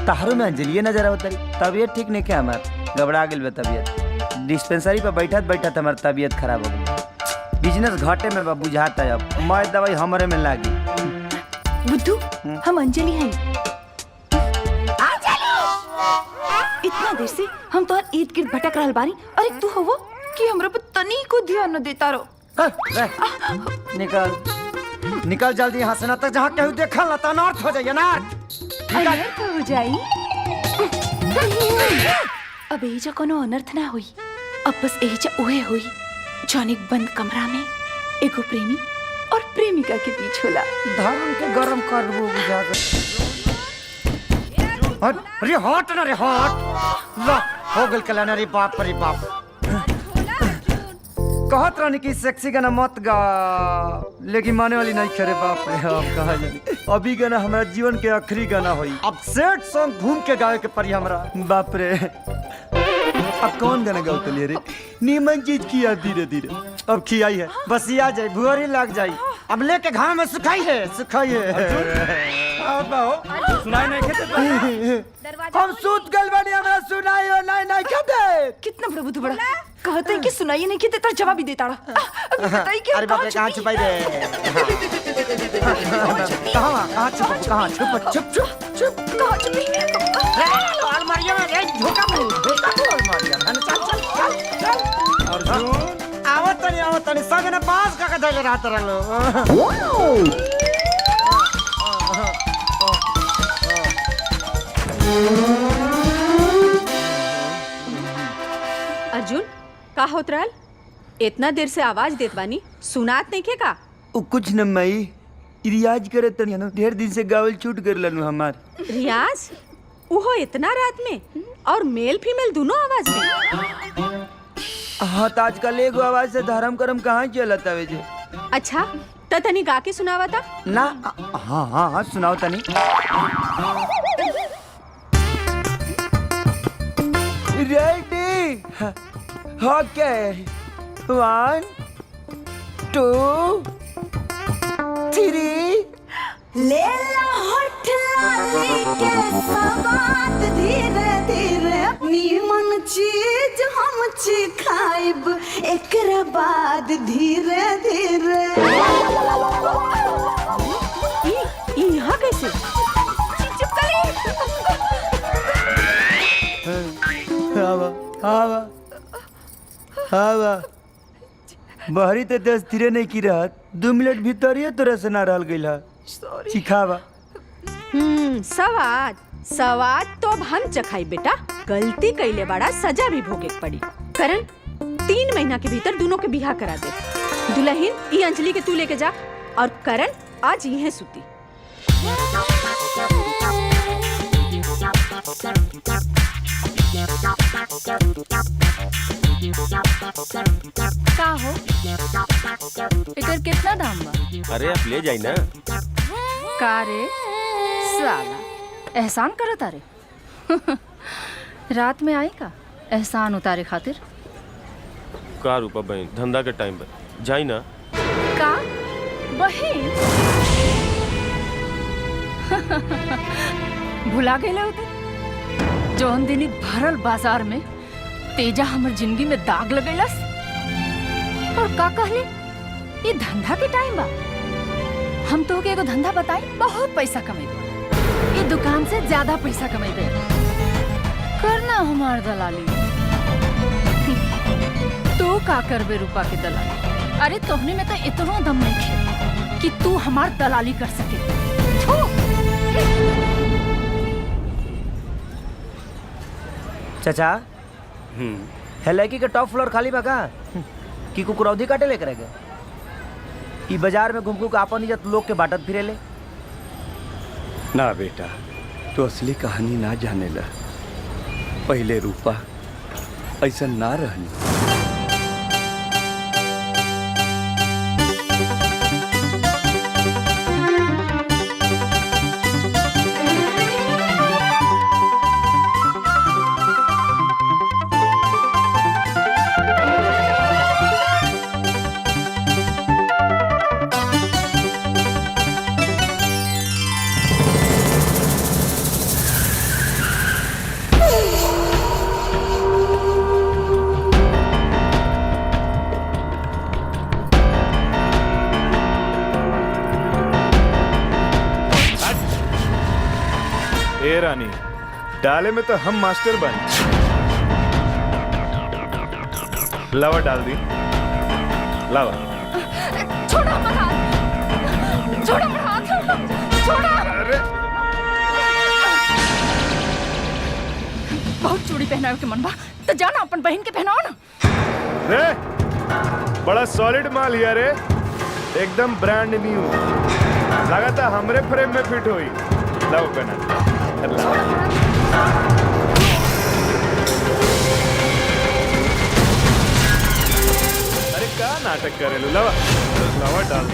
तहारो में अंजलिए नजर आवतरी। तबीयत ठीक नहीं क्या हमार, घबरा गइल बा तबीयत। डिस्पेंसरी पे बैठत बैठत हमार तबीयत खराब हो गई। बिजनेस घाटे में बा बुझाता है। अब मैं दवाई हमारे में लागी। बुद्धू हम अंजलि हैं। इतना देर से हम तो ईद गिर्द भटक रहल बानी और एक तू हो कि हमरा पे तनी को ध्यान न देता रो। निकल निकल जल्दी यहाँ से, ना तक जहाँ केहू देखल ना तो अनर्थ हो जाइए ना। अनर्थ हो जाई? अब एजा कोनो अनर्थ ना हुई। अब बस एजा उहे हुई जौन एक बंद कमरा में एगो प्रेमी और प्रेमिका के बीच होला। धर्म के गरम करबो बुझा के। अरे हट ना रे हट। ला हो गल कल्याण रे बाप रे बाप। कहत रहनी कि सेक्सी गाना मत गा, लेकिन माने वाली नहीं करे। बाप रे अब कहा जानी। अभी गाना हमारा जीवन के आखिरी गाना होई। अब सैड सॉन्ग घूम के गावे के पड़ी हमरा। बाप रे अब कौन गाना गाओ तलिए रे? नीमन चीज किया धीरे धीरे। अब खियाई है बस आ जाए, भुअरी लग जाई। अब लेके घाम में सुखाई है सुखाई है। सुनाई नहीं खेते। हम सूत गल बनी, हमरा सुनाई हो नहीं नहीं खेते। कितना प्रभु तू बड़ा कहते हैं कि सुनाइए नहीं कि तेरा जवाब ही देता रहा। अरे बाप रे कहाँ छुपाई रे? कहाँ छुप छुप छुप छुप कहाँ छुपी? अलमारिया में रे धोखा अलमारिया में। चल चल चल अर्जुन आवत तनी संग ने पास का धैले रहत रहलो। अर्जुन का होत रहल? इतना देर से आवाज देत बानी, सुनात नहीं के का? कुछ न मई रियाज करे तनी ना, ढेर दिन से गावल छूट कर लनु हमार। रियाज उहो इतना रात में और मेल फीमेल दोनों आवाज में? हाँ तो आजकल एगो आवाज से धर्म करम कहाँ चलत आवे जे। अच्छा त तनी गा के सुनावा था ना। हाँ हाँ हाँ सुनाओ तनी। रेडी ओके 1 2 3 ले ला होठ लाली के सवाद धीरे धीरे नीमन चीज हम खाइब एकरा बाद धीरे धीरे। यहाँ कैसे? चुप करी। हवा बहरी तो 10 धीरे नहीं की रहत। 2 मिनट भीतर ही तोरा से ना रहल गइल है। सिखावा सवाद सवाद तो अब हम चखाई बेटा। गलती कैले बड़ा सजा भी भोगे के पड़ी। करण 3 महीना के भीतर दोनों के बिहा करा दे। दुल्हन ई अंजलि के तू लेके जा और करण आज यहीं सुती। का हो एकर कितना दाम बा? अरे आप ले जाई ना। का रे साला एहसान करत अरे रात में आई का एहसान उतारे खातिर? का रूपा बहन धंधा के टाइम पर जाई ना। का बहन भुला गए होते जौन दिन भरल बाजार में तेजा हमर जिंदगी में दाग लगेलस। और का कहले ये धंधा के टाइम बा। हम तो के एगो धंधा बताई बहुत पैसा कमेबे। ये दुकान से ज्यादा पैसा कमेबे। करना हमार दलाली। तू का करबे रूपा के दलाली? अरे तोहने में तो इतना दम नहीं खे कि तू हमार दलाली कर सके। चाचा है लड़की के टॉप फ्लोर खाली बा का कि कुकुरौधी काटे लेकर गए? ई बाजार में घूम अपन इज्जत लोग के बाटत फिरे ले। ना बेटा तो असली कहानी ना जाने ला। पहले रूपा ऐसा ना रहनी। रानी डाले में तो हम मास्टर बन। लावा डाल दी लावा। छोड़ो मत हाथ। छोड़ो मत हाथ। छोड़ो। अरे बहुत चूड़ी पहनावे के मन बा तो जाना अपन बहन के पहनाओ ना। रे बड़ा सॉलिड माल हिया रे। एकदम ब्रांड न्यू। लगाता हमरे फ्रेम में फिट हुई। लाओ पहना। अरे क्या नाटक करे लो। लावा लावा डाल।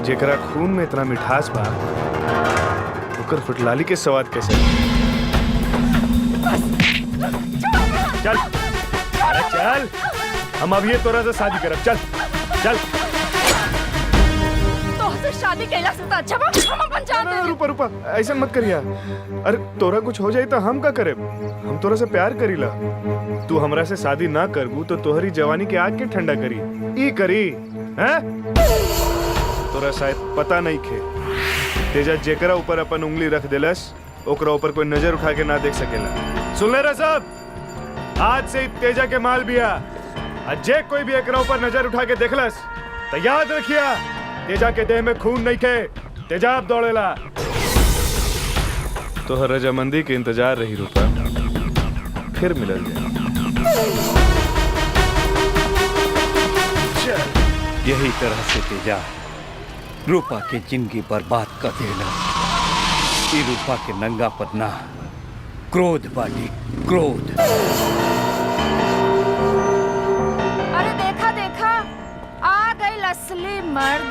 जेकरा खून में इतना मिठास बा ओकर फुटलाली के स्वाद कैसे? चल अरे चल हम अब ये तोरा से शादी करब। चल चल। तोहसे शादी कैला से अच्छा बा हम अपन जान दे। रुपा रुपा ऐसा मत करिया। अरे तोरा कुछ हो जाए तो हम का करे? हम तोरा से प्यार करीला। तू हमरा से शादी ना करबू तो तोहरी जवानी के आग के ठंडा करी ई करी हैं? तोरा शायद पता नहीं खे तेजा जेकरा ऊपर अपन उंगली रख देलस ओकरा ऊपर कोई नजर उठा के ना देख सकेला। सुन ले रे सब आज से तेजा के माल बिया। जे कोई भी एकरा ऊपर नजर उठा के देखलस तो याद रखिया तेजा के देह में खून नहीं खे। तेजाब दौड़ेला। तो रजामंदी के इंतजार रही रूपा। फिर मिलल जाए। यही तरह से तेजा रूपा के जिंदगी बर्बाद कर देला। ई रूपा के नंगा पर ना क्रोध बाटी क्रोध। अरे देखा देखा आ गई असली मर्द।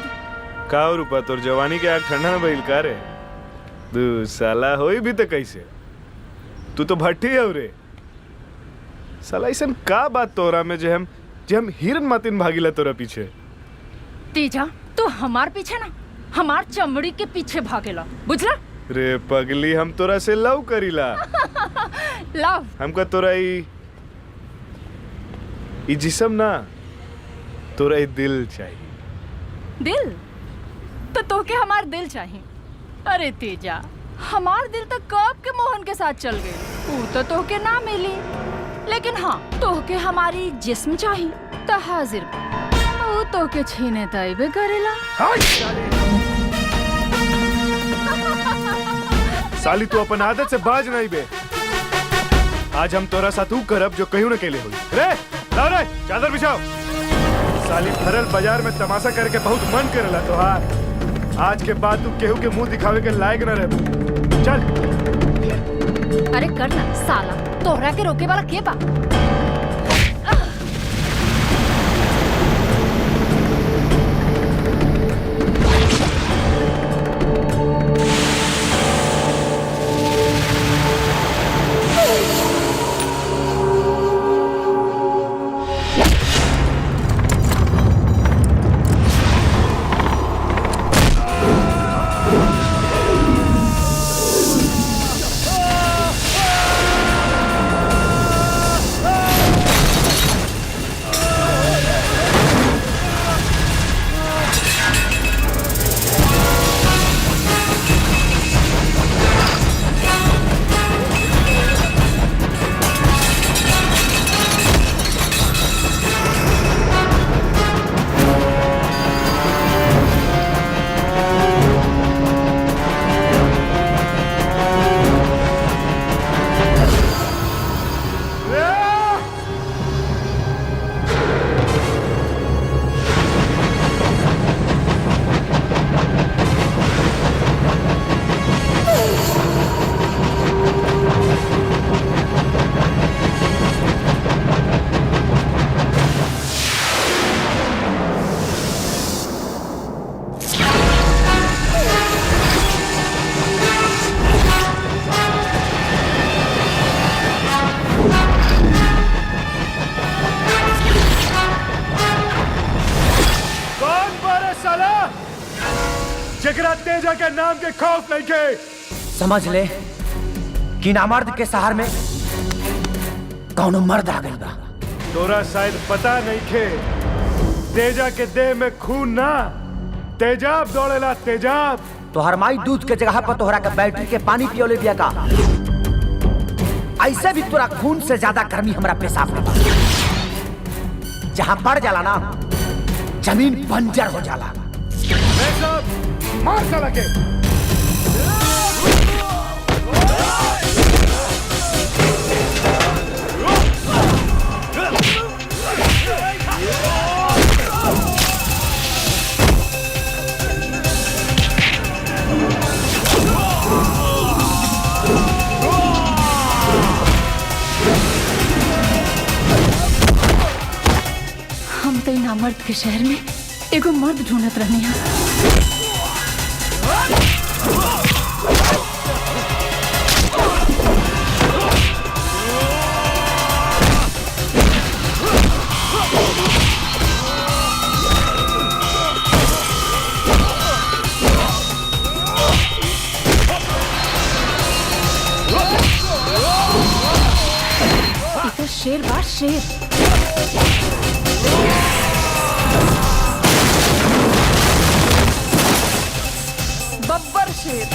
का रूपा तोर जवानी के आग ठंडा में बहिल का रे? तू साला होई भी तो कैसे? तू तो भट्टी है रे साला। ऐसन का बात तोरा में जे हम हिरन मातिन भागीला तोरा पीछे। तेजा तू हमार पीछे ना हमार चमड़ी के पीछे भागेला बुझला? रे पगली हम तोरा से लव करीला। लव हमका तोरा ई जिस्म ना तोरा ई दिल चाहिए। दिल तो तोके हमार दिल चाहिए। अरे तेजा हमार दिल तो कब के मोहन के साथ चल गए। वो तो तोके ना मिली। लेकिन हाँ तोहके हमारी जिस्म चाहिए तो हाजिर वो तोहके छीने तैबे करेला। साली तू अपन आदत से बाज नहीं बे। आज हम तोरा साथ ऊ करब जो कहीं न केले हुई। रे लाओ रे चादर बिछाओ। साली भरल बाजार में तमाशा करके बहुत मन करेला तोहार। आज के बाद तू केहू के मुंह दिखावे के लायक न रहे। चल। अरे कर ना साला, तोहरा के रोके वाला के बा? जगरा तेजा के नाम के खौफ नहीं के। समझ ले कि नामर्द के शहर में कौनो मर्द आ गई बा। तोरा शायद पता नहीं खे, तेजा के देह में खून ना तेजाब दौड़ेला तेजाब। तो हरमाई दूध के जगह पर तोहरा के बैटरी के पानी पियोले दिया का। ऐसे भी तोरा खून से ज्यादा गर्मी हमरा पेशाब में बा। जहां पड़ जाला ना जमीन बंजर हो जाला। मार साला के। हम तो इन मर्द के शहर में एगो मर्द ढूंढत रहनी है। इधर शेर बा शेर। बब्बर शेर।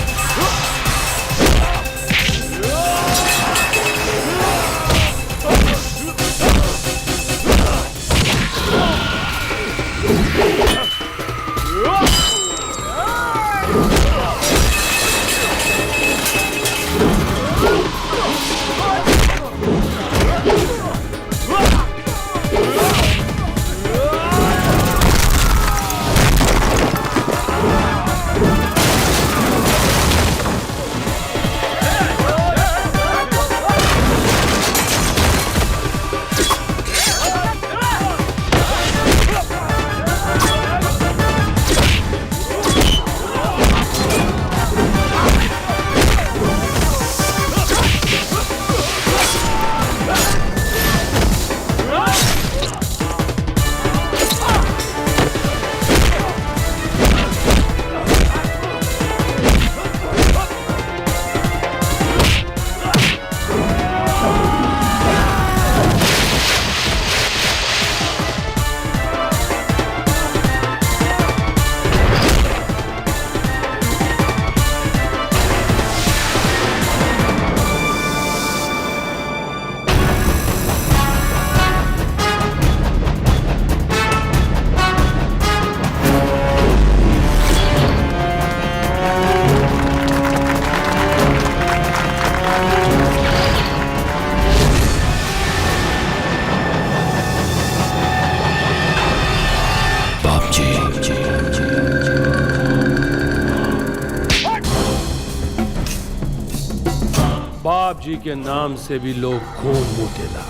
बाप जी के नाम से भी लोग खून मुतेला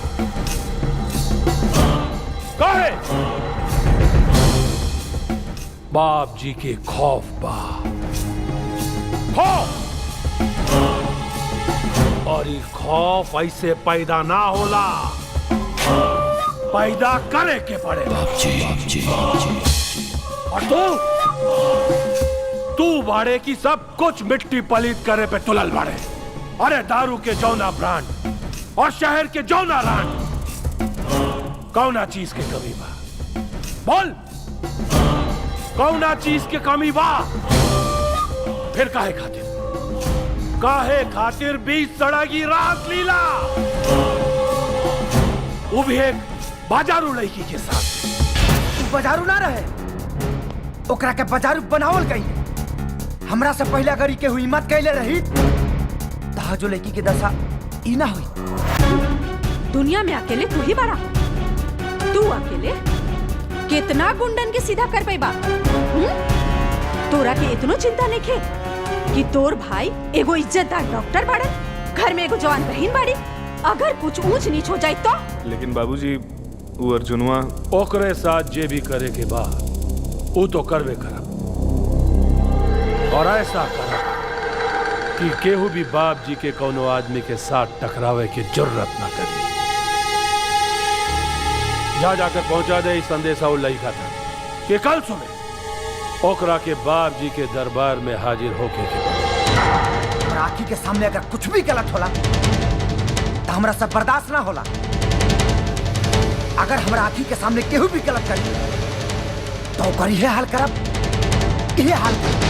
काहे? बाप जी के खौफ बा खौफ, और ये खौफ ऐसे पैदा ना होला, पैदा करे के पड़े। बाप जी। और तू बाड़े की सब कुछ मिट्टी पलीत करे पे तुलल बाड़े। अरे दारू के जौना ब्रांड और शहर के जौना रांड, कौना चीज के कमी बा? बोल, कौना चीज के कमी बा? फिर काहे खातिर बीच सड़गी रात लीला, वो भी एक बाजारू लड़की के साथ। बाजारू ना रहे, ओकरा के बाजारू बनावल गई। हमरा से पहले अगर के हुई मत कैले रही जो लड़की के दशा ई ना हुई। दुनिया में अकेले तू ही बड़ा। तू अकेले कितना गुंडन के सीधा कर पाई बात? तोरा के इतनो चिंता नहीं खे कि तोर भाई एगो इज्जतदार डॉक्टर बाड़े, घर में एगो जवान बहन बाड़ी, अगर कुछ ऊंच नीच हो जाए तो? लेकिन बाबूजी वो अर्जुनवा ओकरे साथ जे भी करे के बा वो तो करवे करब, और ऐसा करब कि केहू भी बाप जी के कोनो आदमी के साथ टकरावे की जरूरत ना करे। जा जाकर पहुंचा दे इस संदेशा वो लड़का था कि कल सुबह ओकरा के बाप जी के दरबार में हाजिर होके के और आँखी के सामने अगर कुछ भी गलत होला तो हमरा सब बर्दाश्त ना होला। अगर हमरा आँखी के सामने केहू भी गलत करी तो ओकर इहे हाल करब, इहे हाल करब।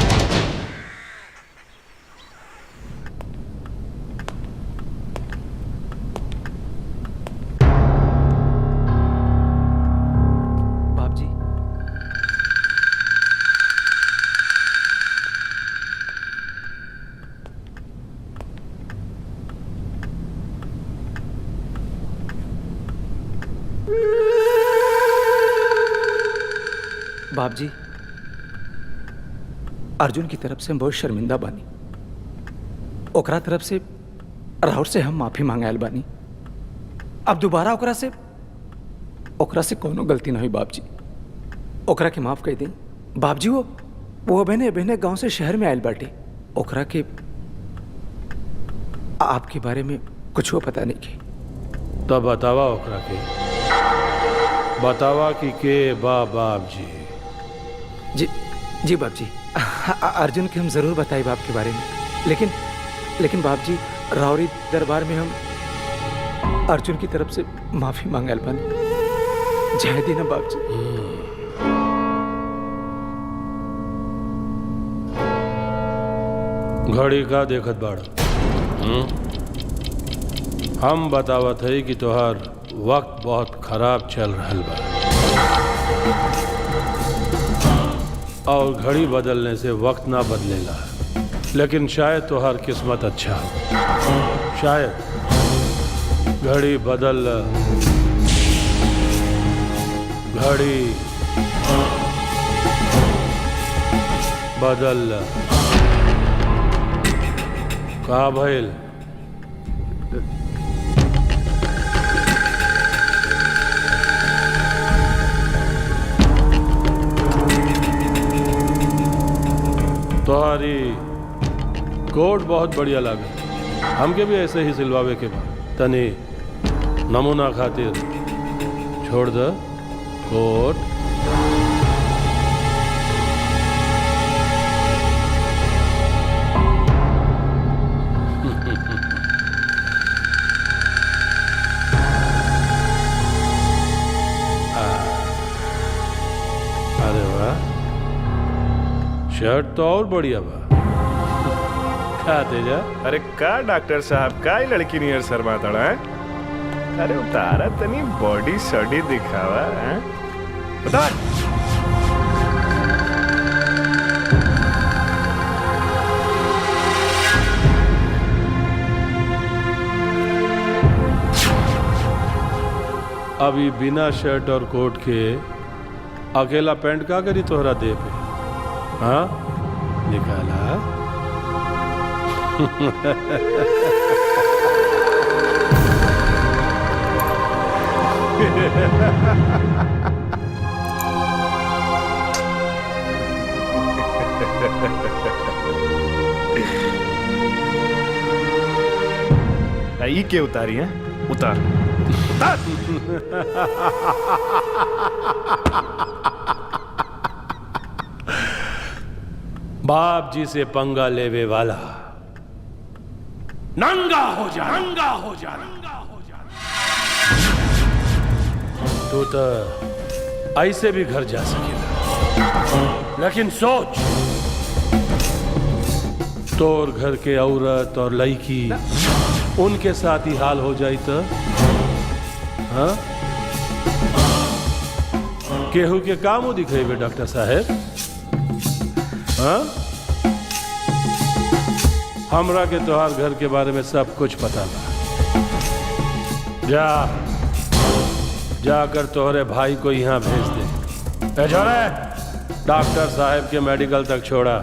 बाप जी, अर्जुन की तरफ से हम बहुत शर्मिंदा बानी। ओकरा तरफ से राहुल से हम माफी मांगायल बानी। अब दोबारा ओकरा से कोनो गलती ना हुई बाप जी। ओकरा के माफ कर दी बाप जी। वो बहने बहने गांव से शहर में आयल बाटी। ओकरा के आपके बारे में कुछ वो पता नहीं की। तब बतावा ओकरा के, बतावा कि के बाप जी। जी बाप जी, अर्जुन के हम जरूर बताए बाप के बारे में। लेकिन बाप जी, रावरी दरबार में हम अर्जुन की तरफ से माफी मांगल बन जाए देना बाप जी। घड़ी का देखत बाड़? हम बतावत है कि तोहार वक्त बहुत खराब चल रहल बा, और घड़ी बदलने से वक्त ना बदलेला। लेकिन शायद तोहार किस्मत अच्छा हो, शायद घड़ी बदल, घड़ी बदल। का भइल? तोहारी कोट बहुत बढ़िया लागे। हमके भी ऐसे ही सिलवावे के बाद तनी नमूना खातिर छोड़ दे कोट। अरे वाह, शर्ट तो और बढ़िया बा। का तेजा? अरे का डॉक्टर साहब, का ही लड़की नियर शर्मा तड़ा है? अरे उतारा तनी बॉडी सॉडी दिखावा है? बता। अभी बिना शर्ट और कोट के अकेला पेंट का करी तोहरा दे पे? हाँ निकाला। ई के उतारी है? उतार उतार। बाप जी से पंगा लेवे वाला नंगा हो जा, नंगा हो जा, नंगा हो जा। तू तो ऐसे भी घर जा सकेगा, लेकिन सोच, तोर घर के औरत और लड़की उनके साथ ही हाल हो जाई तो? हाँ? केहू के कामों दिखेबे डॉक्टर साहेब? हाँ? हमरा के तोहार घर के बारे में सब कुछ पता बा। जा जाकर तोहरे भाई को यहाँ भेज दे। ए छोड़े, डॉक्टर साहब के मेडिकल तक छोड़ा।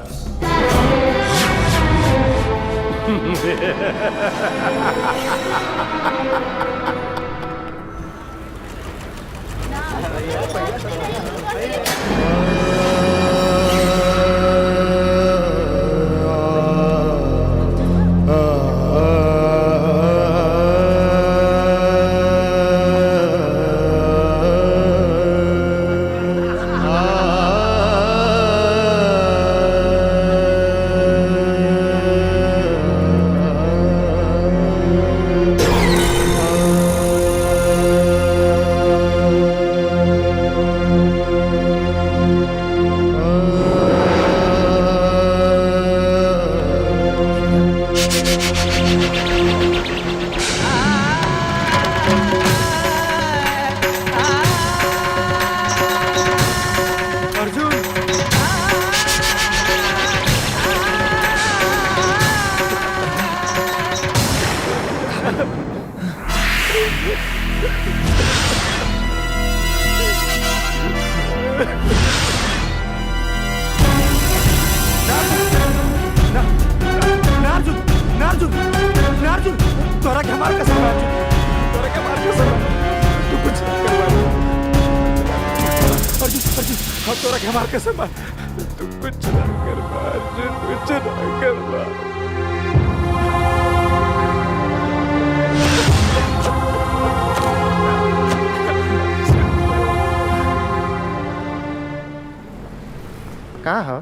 का हो?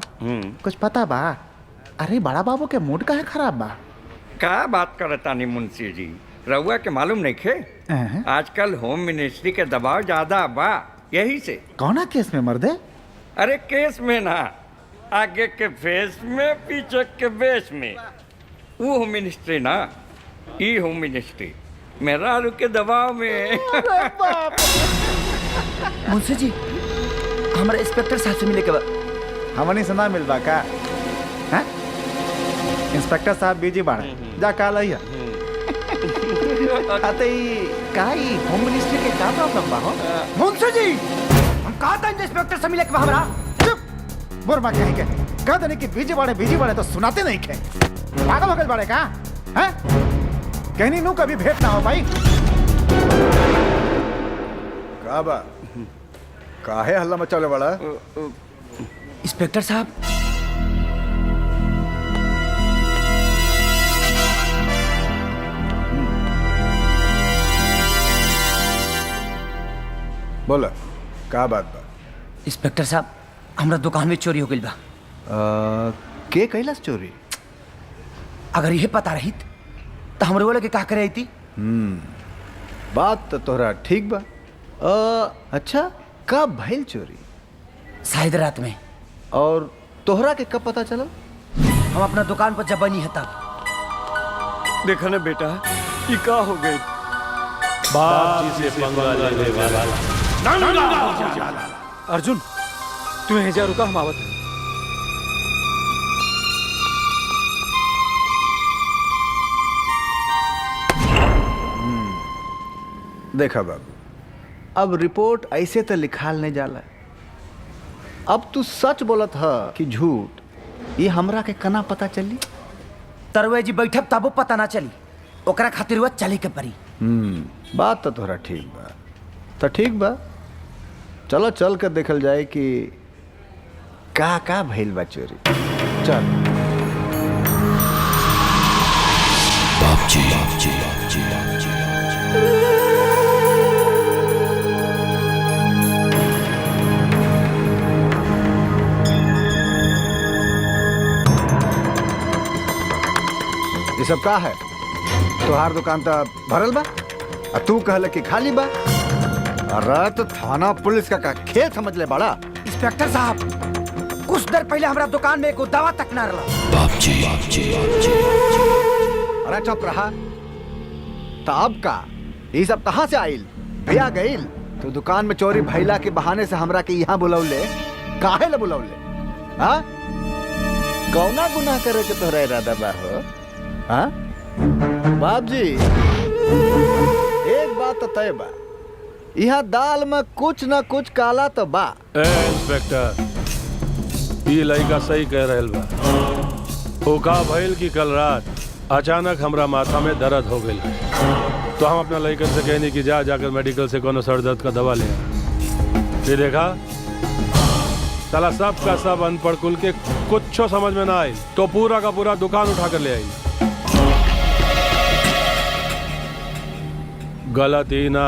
कुछ पता बा? अरे बड़ा बाबू के मूड का है खराब बा? का बात करतानी मुंशी जी, रउआ के मालूम नहीं खे? आजकल होम मिनिस्ट्री के दबाव ज्यादा बा, यही से। कौना केस में मर्दे? अरे केस में ना, आगे के फेस में, पीछे के बेस में। वो होम मिनिस्ट्री ना, ई होम मिनिस्ट्री मेरा आलू के दबाव में। मुंशी जी, हमारे इंस्पेक्टर साहब से मिले के बाद हमनी से ना मिलबा का? हैं? इंस्पेक्टर साहब बीजी बाड़े, जा काल आइया। अते काई होम मिनिस्ट्री के का प्रॉब्लम बा हो? मुंशी जी, हम कहा था इंस्पेक्टर से मिले के बाद हमरा। चुप, बुरमा कहीं के कह देने की बीजी बाड़े तो सुनाते नहीं खे। पागल हो गए बाड़े का? हैं? कहनी नू कभी भेंट ना हो भाई। का बा? काहे हल्ला मचाले बड़ा? इंस्पेक्टर साहब, बोला का बात बा? इंस्पेक्टर साहब, हमरा दुकान में चोरी हो गई बा। के कैलाश चोरी? अगर यह पता रही तो हमरे वाले के का करे थी? बात तो तोहरा ठीक बा। अच्छा, कब भइल चोरी? शायद रात में। और तोहरा के कब पता चला? हम अपना दुकान पर जब बनी है तब। देखा ना बेटा, ये का हो गई? बाप जी से पंगा लेने वाला नंगा हो जा। अर्जुन, तू यहीं जा, रुका, हम आवत हैं। देखा बाबू, अब रिपोर्ट ऐसे तो लिखाल नहीं जाला। अब तू सच बोलत ह कि झूठ, ये हमरा के कना पता चली? तरवे जी बैठब तबो पता ना चली, ओकरा खातिर वह चले के परी। बात तो तोहरा ठीक बा। तो ठीक बा, चलो चल कर देखल जाए कि का भइल बा चोरी। चल। ये सब का है? तोहार दुकान तो भरल बा और तू कहले कि खाली बा। अरे तो थाना पुलिस का खेल समझ ले बड़ा। इंस्पेक्टर साहब, कुछ देर पहले हमारा दुकान में एको दवा तक ना रहा। अरे चुप रहा। तो अब का ये सब कहाँ से आइल? भैया गइल तो दुकान में चोरी भैला के बहाने से हमरा के यहाँ बुलौले, काहे ला बुलौले? हाँ, कौना गुनाह करे के तोहरा इरादा बा हो? हाँ बाप जी, एक बात तो तय बा, यहाँ दाल में कुछ न कुछ काला तो बा। इंस्पेक्टर, ये लड़का सही कह रहल बा। ओका भइल की कल रात अचानक हमरा माथा में दर्द हो गई, तो हम अपना लड़कन से कहनी कि जाकर मेडिकल से कोनो सर दर्द का दवा ले। ये देखा साला सब का सब अनपढ़ कुल के कुछ समझ में ना आई, तो पूरा का पूरा दुकान उठा कर ले आई। गलत ही ना,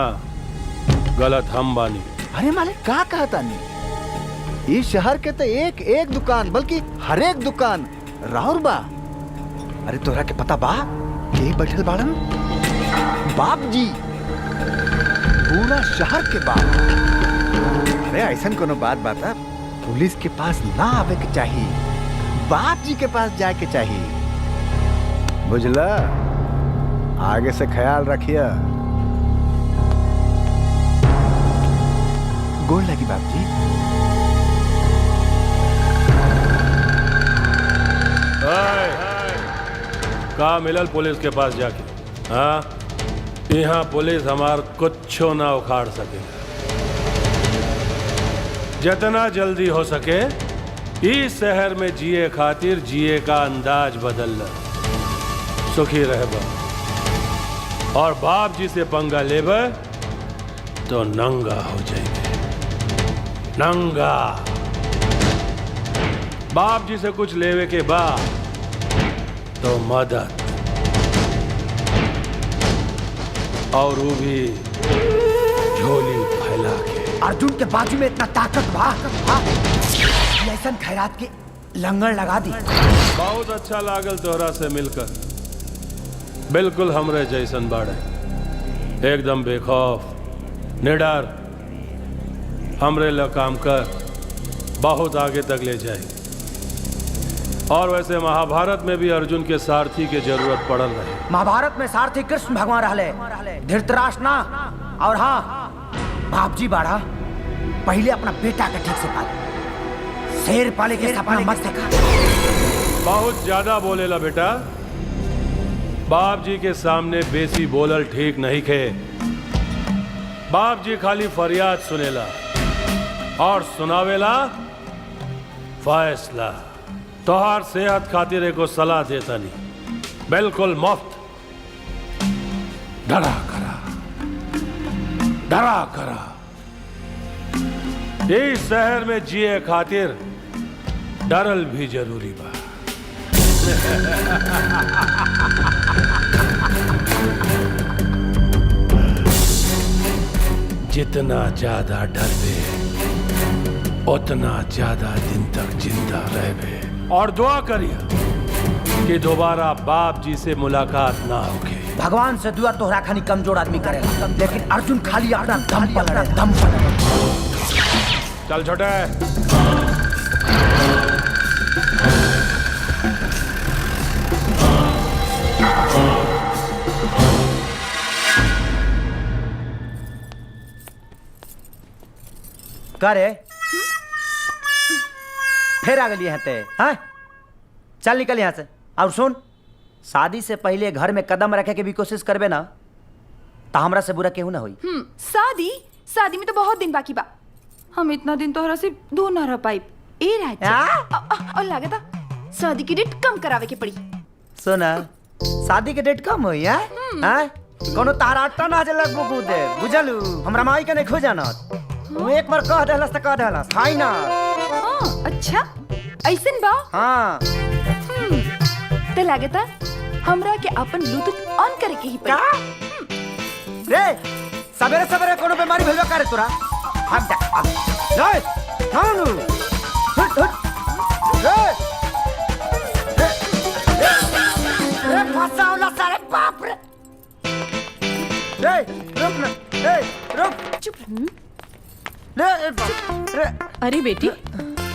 गलत हम बानी। अरे मालिक का कहता नहीं, इस शहर के तो एक एक दुकान बल्कि हर एक दुकान राउर बा। अरे तोरा के पता बा के बैठल बाड़न? बाप जी, पूरा शहर के बाप। अरे ऐसा कोनो बात बाता पुलिस के पास ना आवे के चाहिए, बाप जी के पास जाए के चाहिए, बुझला? आगे से ख्याल रखिए। गोल लगी बाप जी। का मिलल पुलिस के पास जाके? हाँ, यहाँ पुलिस हमार कुछो ना उखाड़ सके। जितना जल्दी हो सके इस शहर में जिए खातिर जिए का अंदाज बदल ल, सुखी रहबा। और बाप जी से पंगा लेबे तो नंगा हो जाएंगे, नंगा। बाप जी से कुछ लेवे के बाद तो मदद, और वो भी झोली फैला के। अर्जुन के बाजू में इतना ताकत बा, ऐसा खैरात के लंगर लगा दी। बहुत अच्छा लागल तोहरा से मिलकर, बिल्कुल हमरे जैसन बाड़े, एकदम बेखौफ निडर। हमरे ला काम कर, बहुत आगे तक ले जाए। और वैसे महाभारत में भी अर्जुन के सारथी के जरूरत पड़ल रहे। महाभारत में सारथी कृष्ण भगवान रहले, धृतराष्ट्र ना। और हाँ, बाप जी बाड़ा, पहले अपना बेटा का ठीक से पाल, शेर पाले के सपना मत देखा। बहुत ज्यादा बोलेला बेटा, बाप जी के सामने बेसी बोलल ठीक नहीं खे। बाप जी खाली फरियाद सुनेला और सुनावेला फैसला। तोहार सेहत खातिर एको सलाह देता नहीं, बिल्कुल मुफ्त। डरा करा, डरा करा। इस शहर में जिए खातिर डरल भी जरूरी बा। जितना ज्यादा डरबे उतना ज्यादा दिन तक जिंदा रहबे। और दुआ करिए कि दोबारा बाप जी से मुलाकात ना होके। भगवान से दुआ तोहरा खानी कमजोर आदमी करेगा, लेकिन अर्जुन खाली अपना दम पर लड़े, दम पर लड़े। चल छोटे। करे फिर आ गई हते, हाँ? चल निकल यहाँ से। और सुन, शादी से पहले घर में कदम रखे के भी कोशिश करबे ना, तो हमरा से बुरा केहू ना होई। शादी में तो बहुत दिन बाकी बा। हम इतना दिन तोहरा से दूर ना रह पाइब। ए राजा और लागता शादी की डेट कम करावे के पड़ी। सुना शादी के डेट कम होई है हैं? कोनो तारा अट्टा ना जे लगबो कूदे बुझलू हमरा माई के नहीं खो जाना। तू एक बार कह देहलस त कह देहलस फाइनल। हां अच्छा ऐसन बा। हां ते लागता हमरा के अपन ब्लूटूथ ऑन करे के ही पड़ी। रे सवेरे सवेरे कोनो बीमारी भेलबे करे तोरा। हट जा रे हां हट हट रे रे फसाओला सारे बाप रे। रे रुक ना रे रुक चुप रे। अरे बेटी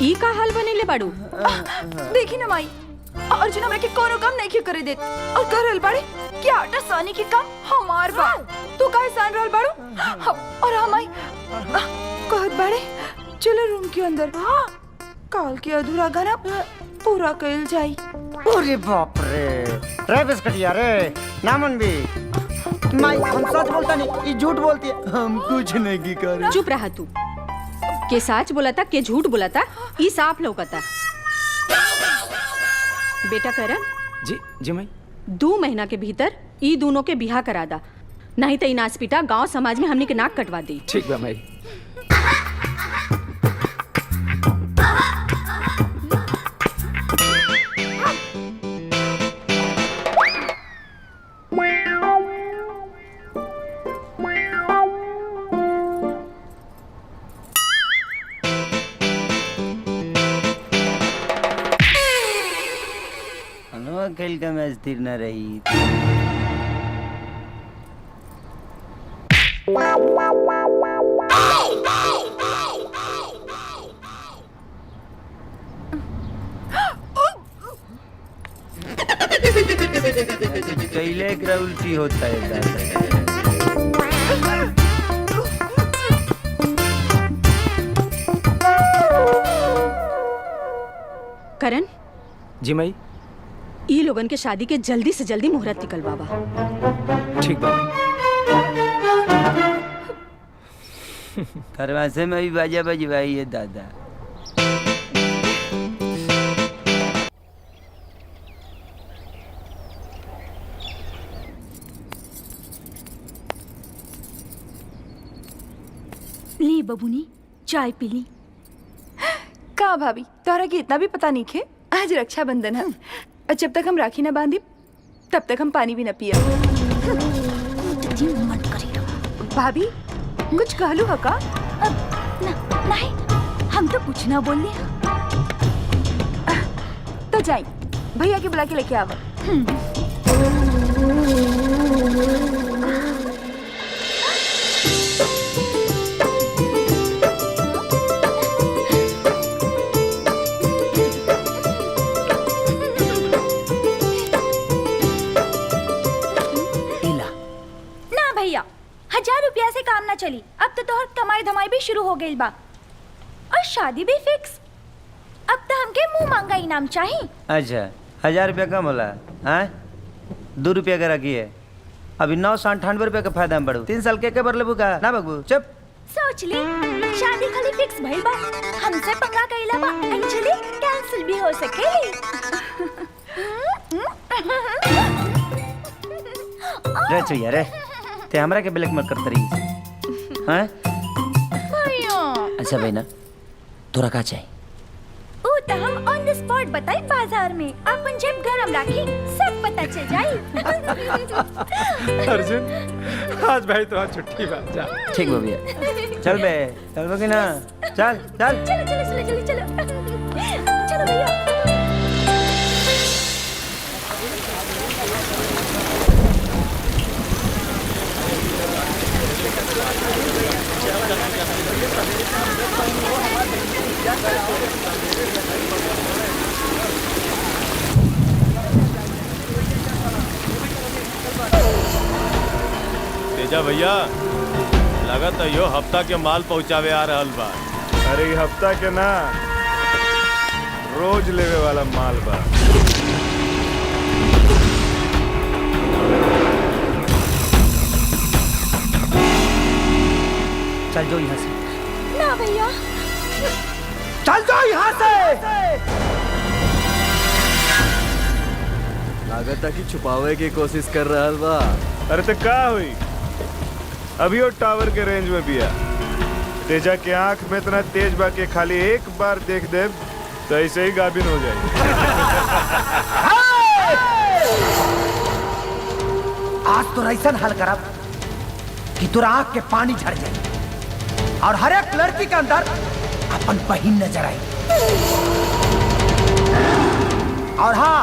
ई का हाल बनेले बाड़ू? देखी ना माई अर्जुन हमरा के कोनो काम नहीं करे देत और कर रहल बाड़े कि आटा सानी के काम हमार बा। तू काहे सान रहल बाड़ू? और हमाई कहत बाड़े चलो रूम के अंदर काल के अधूरा गाना पूरा कइल जाई। अरे बाप रे रे बिस्कटिया रे नामन भी माई हम सच बोलता नहीं ये झूठ बोलती है। हम कुछ नहीं की करे। चुप रहा तू। के सच बोलता के झूठ बोलता ई साफ लौकता। बेटा करण जी जी मैं 2 महीना के भीतर ई दोनों के बिहा करा दा, नहीं तो ई नाचपीटा गांव समाज में हमनी के नाक कटवा दी। ठीक बा माई। खेल का मैच स्थिर न रही। कैले एकरा उल्टी होता है। करण जी माई ई लोगन के शादी के जल्दी से जल्दी मुहूर्त निकल बाबा। ठीक बा। खरवासे में भी बाजा बजवाई है दादा। ली बबुनी चाय पी ली। का भाभी तोहरा के इतना भी पता नहीं खे आज रक्षाबंधन है और जब तक हम राखी ना बांधी तब तक हम पानी भी न पिया। भाभी कुछ कहलू है का? नहीं हम तो कुछ ना बोल तो जाई भैया के बुला के लेके आवा। भैया 1000 रुपया से काम ना चली। अब तो तोहर कमाई धमाई भी शुरू हो गई बा और शादी भी फिक्स। अब तो हमके मुंह मांगा इनाम चाहिए। अच्छा 1000 रुपया कम होला हैं? 2 रुपया का रखी है अभी 998 रुपया का फायदा में बढ़ू। 3 साल के बरले बुका ना बगबू चुप। सोच ली शादी खाली फिक्स भइल बा हमसे पंगा कइला बा एक्चुअली कैंसिल भी हो सकेली। रे चुया रे ते हमरा के ब्लैक मत करत रही हैं? अच्छा भाई ना तोरा का चाहिए? ओ तो हम ऑन द स्पॉट बताई बाजार में अपन जेब गरम राखी सब पता चल जाई। अर्जुन आज भाई तो आज छुट्टी बा जा। ठीक बा भैया चल बे चल बे ना चल चल चलो चलो चलो चलो चलो चलो भैया। तेजा भैया लगत है यो हफ्ता के माल पहुँचावे आ रहल बा। अरे हफ्ता के ना रोज लेवे वाला माल बा। चल जो यहाँ से। ना भैया। चल जाओ यहाँ से। लागत है कि छुपावे की कोशिश कर रहा बा। अरे तो का हुई, अभी वो टावर के रेंज में भी है। तेजा के आंख में इतना तेज बा के खाली एक बार देख दे तो ऐसे ही गाभिन हो जाए। आज तो ऐसा हल करब कि तोरा आंख के पानी झड़ जाए और हर एक लड़की के अंदर अपन बहिन नजर आई। और हाँ,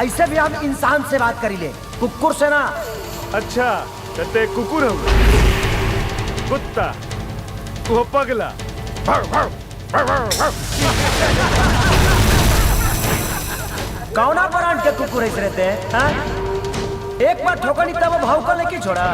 ऐसे भी हम इंसान से बात करी ले, कुकुर से ना। अच्छा ते कुकुर हो, कुत्ता, वो पगला। कौना ब्रांड के कुकुर ऐसे रहते हैं? हाँ? एक बार ठोकनी तब वो भाव को लेके छोड़ा।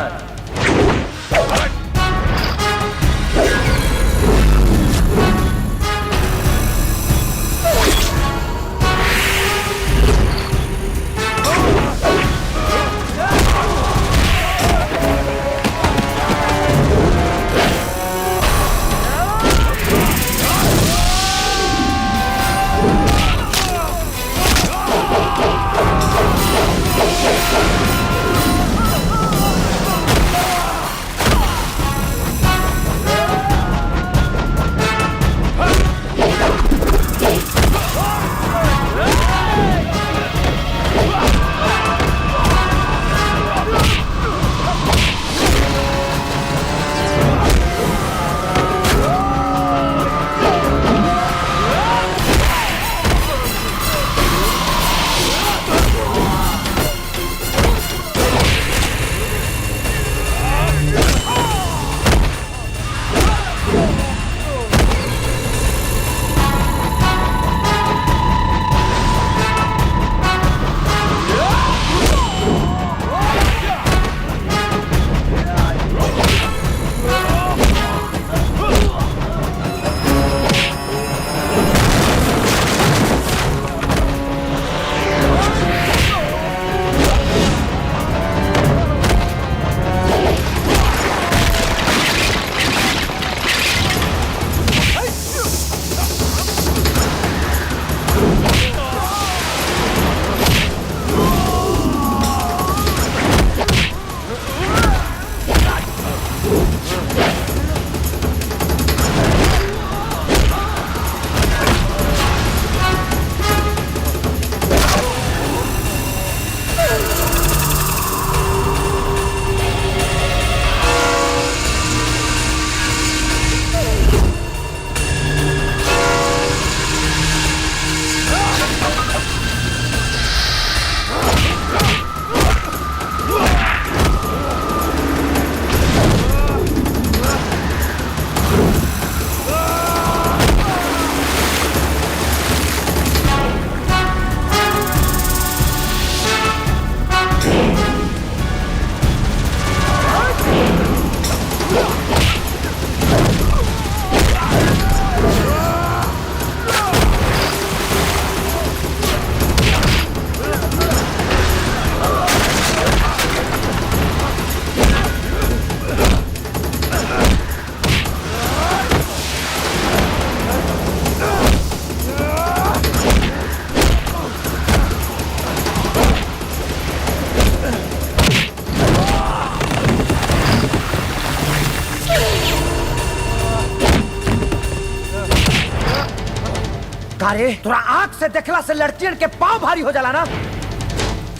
अरे तोरा आंख से देखला से लड़कियन के पांव भारी हो जाला ना।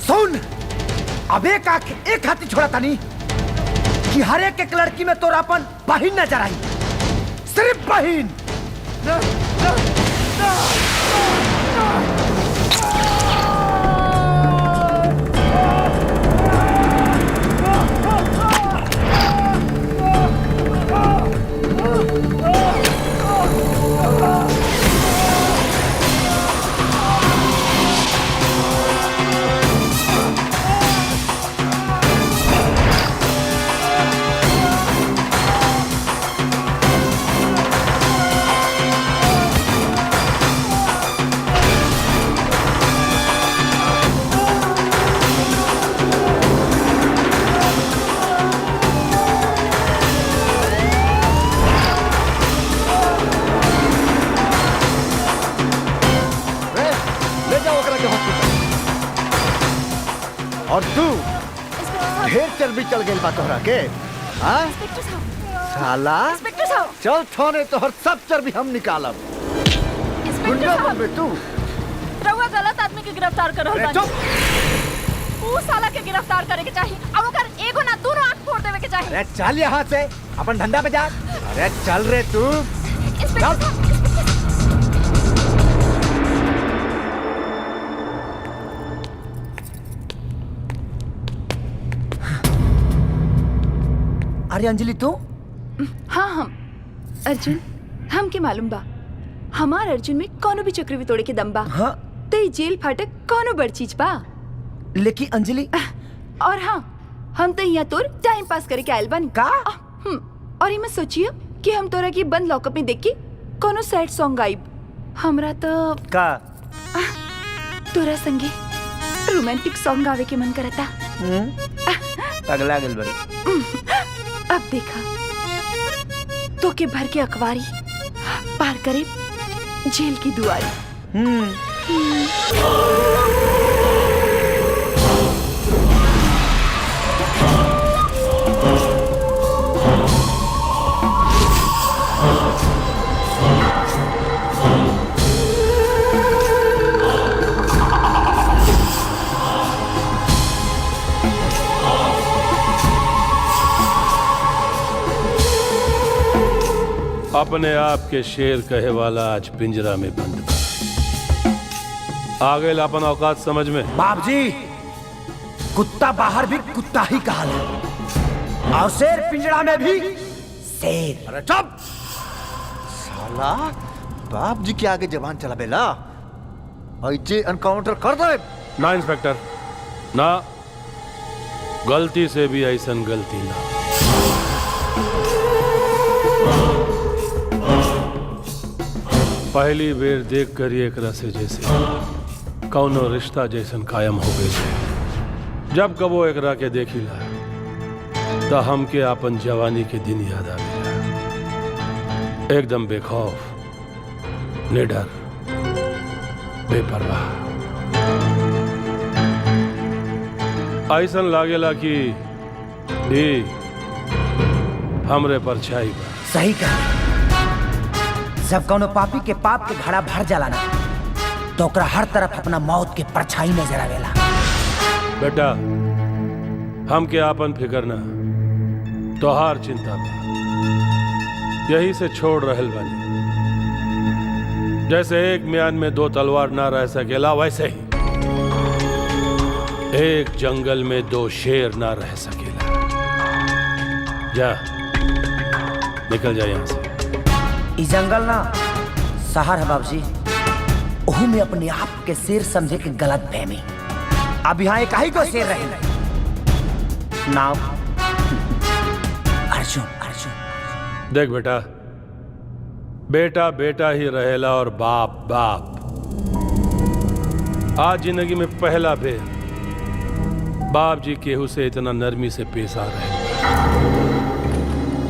सुन, अब एक आंख एक हाथी छोड़ा तानी कि हर एक लड़की में तोरा अपन बहिन नजर आई, सिर्फ बहिन। और तू ढेर चर्बी चल गई बा तोहरा के। हाँ साला चल थाने तोहर सब चर्बी हम निकालब। गुंडा बनबे तू। रउआ गलत आदमी के गिरफ्तार कर रहल बानी। ऊ साला के गिरफ्तार करे के चाहिए और ओकर एगो ना दोनों आंख फोड़ देवे के चाहिए। अरे चल यहाँ से अपन धंधा पे जा। अरे चल रे तू चल। अरे अंजलि तू? हाँ हम अर्जुन हमके मालूम बा हमार अर्जुन में कोनो भी चक्र भी तोड़े के दम बा। हाँ ते जेल फाटक कोनो बड़ चीज बा। लेकिन अंजलि और हाँ हम तो यहाँ तोर टाइम पास करे के आयल बानी का। और ये मैं सोचिए कि हम तोरा की बंद लॉकअप में देख के कोनो सैड सॉन्ग गाइब। हमरा तो का तोरा संगे रोमांटिक सॉन्ग गावे के मन करता। पगला गेल बड़ी। अब देखा तो के भर के अखबारी पार करे जेल की दुआरी। अपने आप के शेर कहे वाला आज पिंजरा में बंद बा। आ गए अपन औकात समझ में। बाप जी कुत्ता बाहर भी कुत्ता ही कहा और शेर पिंजरा में भी शेर। अरे चुप साला बाप जी के आगे जबान चला बेला ऐसे एनकाउंटर कर दे। ना इंस्पेक्टर ना, गलती से भी ऐसन गलती ना। पहली बेर देख कर एक रसे जैसे कौनो रिश्ता जैसन कायम हो गए। जब कबो एकरा के देखिला तो हमके आपन जवानी के दिन याद आवेला। एकदम बेखौफ, निडर, बेपरवाह। ऐसन लागेला कि ये हमरे परछाई बा। सही कहा। जब कोनो पापी के पाप के घड़ा भर जाला ना तो ओकरा हर तरफ अपना मौत के परछाई नजर आवेला। बेटा हमके आपन फिकर ना, तोहार चिंता बा। यही से छोड़ रहल बानी। जैसे एक म्यान में दो तलवार ना रह सकेला, वैसे ही एक जंगल में दो शेर ना रह सकेला। जा निकल जा यहाँ से। इस जंगल ना शहर है बाबूजी। ओहू में अपने आप के शेर समझे के गलत फहमी। अब यहाँ एक ही को शेर रहे नाम अर्जुन। अर्जुन देख बेटा, बेटा बेटा ही रहेला और बाप बाप। आज जिंदगी में पहला बेर बाप जी केहू से इतना नरमी से पेश आ रहे।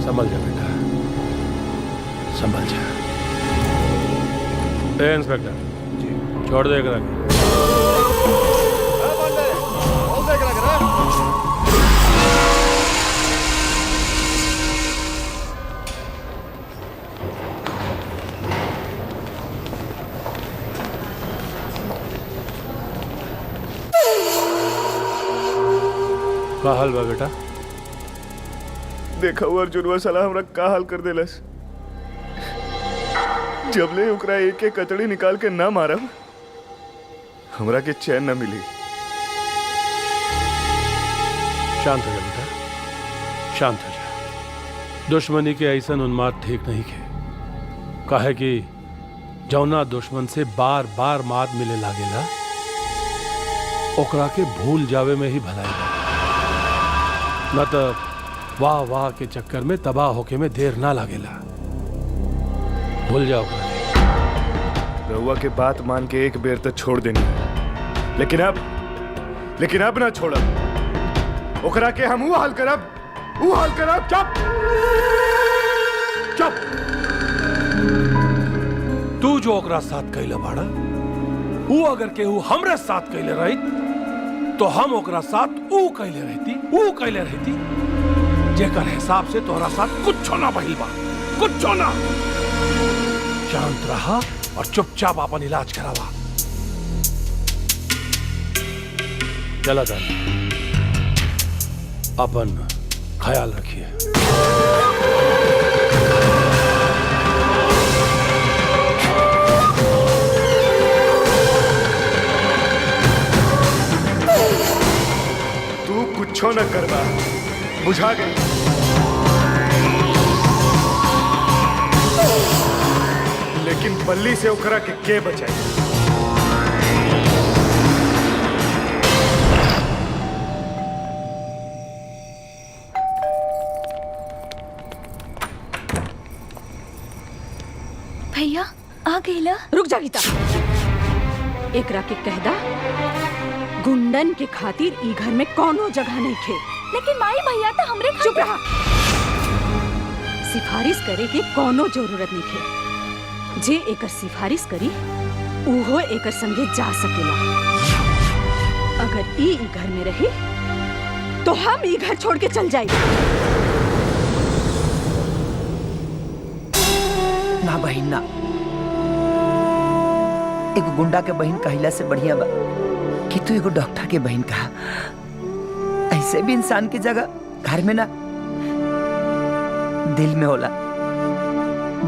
समझ जा बेटा, समझ जा। ए इंस्पेक्टर जी छोड़ दे करा। का हाल बा बेटा? देखा हुआ अर्जुनवा साला हमरा का हाल कर देलस। जबले ओकरा एक एक कतड़ी निकाल के ना मारब हमरा के चैन न मिली। शांत हो जा बेटा, शांत हो जा। दुश्मनी के ऐसा उन्माद ठीक नहीं के। काहे कि जौना दुश्मन से बार बार मात मिले लागेला ओकरा के भूल जावे में ही भलाई बा। न तो वाह वाह के चक्कर में तबाह होके में देर ना लागेला। भूल जाओ रहुआ के बात मान के एक बेर तक छोड़ देनी, लेकिन अब ना छोड़ब। ओकरा के हम ऊ हाल करब। चुप चुप। तू जो ओकरा साथ कैले बाड़ा, वो अगर केहू हमरे साथ कैले रही तो हम ओकरा साथ ऊ कैले रहती जेकर हिसाब से तोहरा साथ कुछ ना भइल बा, कुछ ना। शांत रहा और चुपचाप अपन इलाज करावा। चला दानी, अपन ख्याल रखिए। तू कुछो न करबा, बुझा गई। लेकिन बल्ली से ओकरा के बचाई। भैया आ गईला। रुक जा गीता, एकरा के कहदा गुंडन के खातिर ई घर में कोनो जगह नहीं खे। लेकिन माई भैया तो हमरे चुप रहा, सिफारिश करे के कोनो जरूरत नहीं खे। जे एकर सिफारिश करी उहो एकर संगे जा सकेला। अगर ई घर में रही तो हम ई घर छोड़ के चल जाए। ना बहिन ना, एगो गुंडा के बहन कहिला से बढ़िया बा कि तू एगो डॉक्टर के बहन कहा। ऐसे भी इंसान की जगह घर में ना, दिल में होला,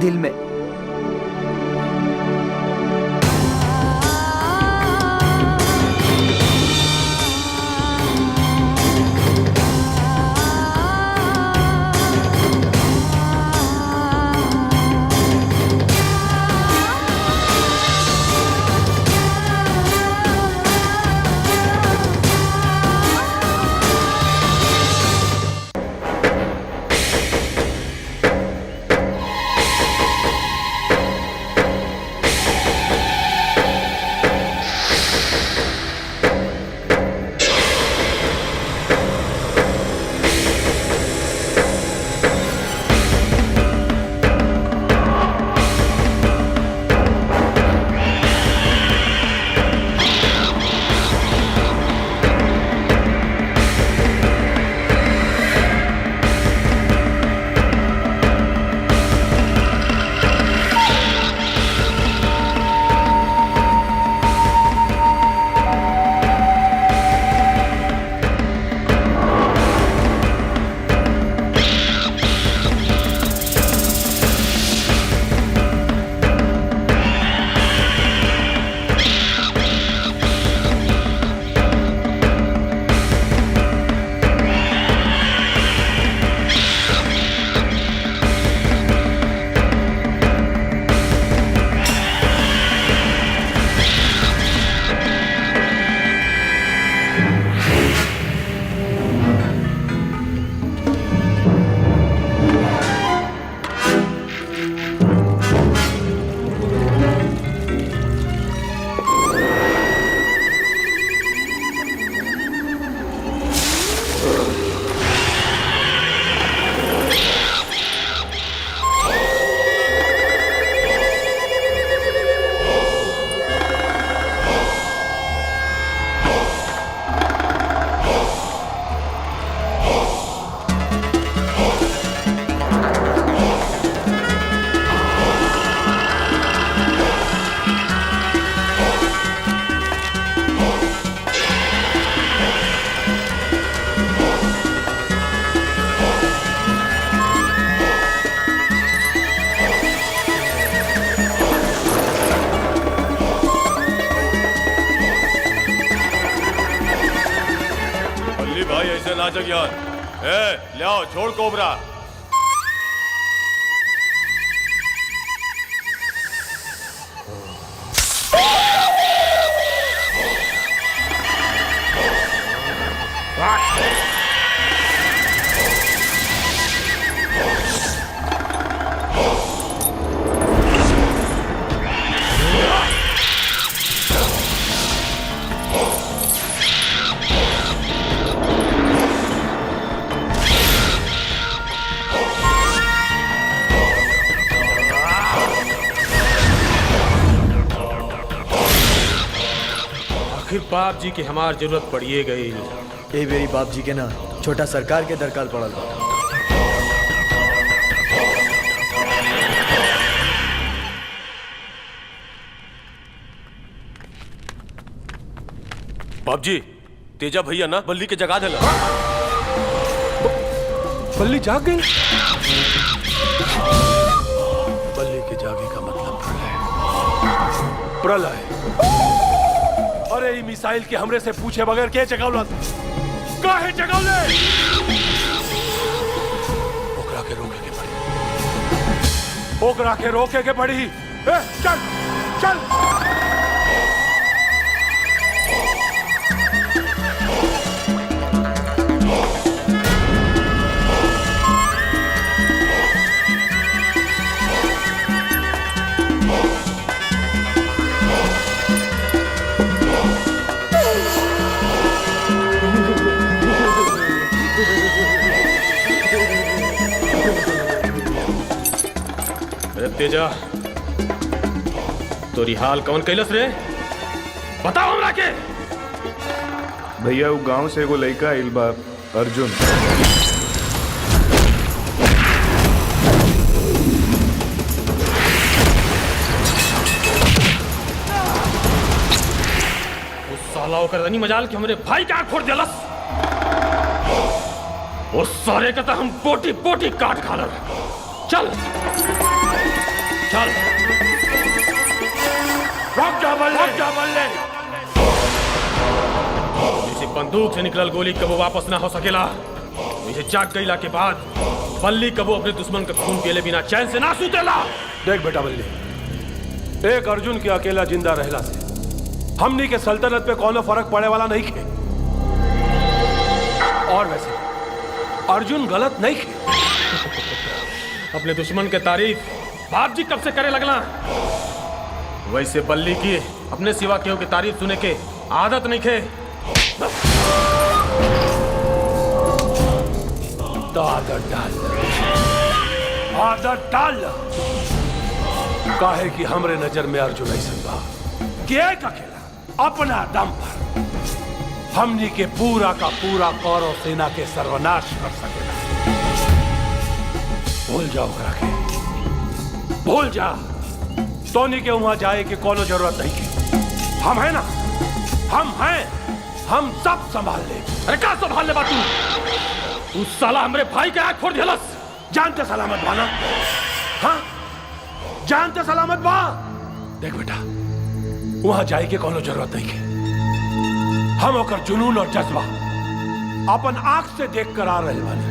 दिल में। नाचक यार, ले आओ, छोड़ कोबरा। आखिर बाप जी के हमार जरूरत पड़िए गई। ए मेरी बाप जी के ना छोटा सरकार के दरकार पड़ल बा। बाप जी तेजा भैया ना बल्ली के जगा देला। बल्ली जाग गई। बल्ली के जागे का मतलब प्रलय। प्रलय। अरे ये मिसाइल के हमरे से पूछे बगैर क्या जगावला? काहे जगावले? ओकरा के रोके के पड़ी। ओकरा के रोके के पड़ी। ए, चल चल। तेजा तोरी हाल कौन कैलस रे? बताओ हमरा के। भैया वो गांव से एगो लड़का आइल बा अर्जुन। उस साला ओकर रनी मजाल के हमरे भाई का आँख फोड़ देलस। उस सारे का तो हम पोटी पोटी काट खालर। चल चल रॉक जा बल्ले। जैसे बंदूक से निकलल गोली कबो वापस ना हो सकेला, वैसे जाग गईला के बाद बल्ली कबो अपने दुश्मन का खून पिए बिना चैन से ना सूतेला। देख बेटा बल्ली, एक अर्जुन के अकेला जिंदा रहला से हमनी के सल्तनत पे कोनो फर्क पड़े वाला नहीं खे। और वैसे अर्जुन गलत नहीं खे। अपने दुश्मन के तारीफ बाप जी कब से करे लगला? वैसे बल्ली की अपने सिवा केहू की तारीफ सुने के आदत नहीं खे। आदत डाल काहे कि हमरे नजर में अर्जुन ऐसा बा कि एक अकेला अपना दम पर हमनी के पूरा का पूरा कौरव सेना के सर्वनाश कर सकेला। भूल जाओ करा के, भूल जा। सोनी के वहां जाए कि कोनो जरूरत नहीं की। हम है ना, हम हैं, हम सब संभाल ले। अरे क्या संभाल ले बातू? उस साला हमरे भाई का आँख फोड़ दिलस। जानते सलामत बाना? हाँ जानते सलामत बा? देख बेटा, वहां जाए के कोनो जरूरत नहीं की। हम ओकर जुनून और जज्बा अपन आंख से देख कर आ रहे बानी।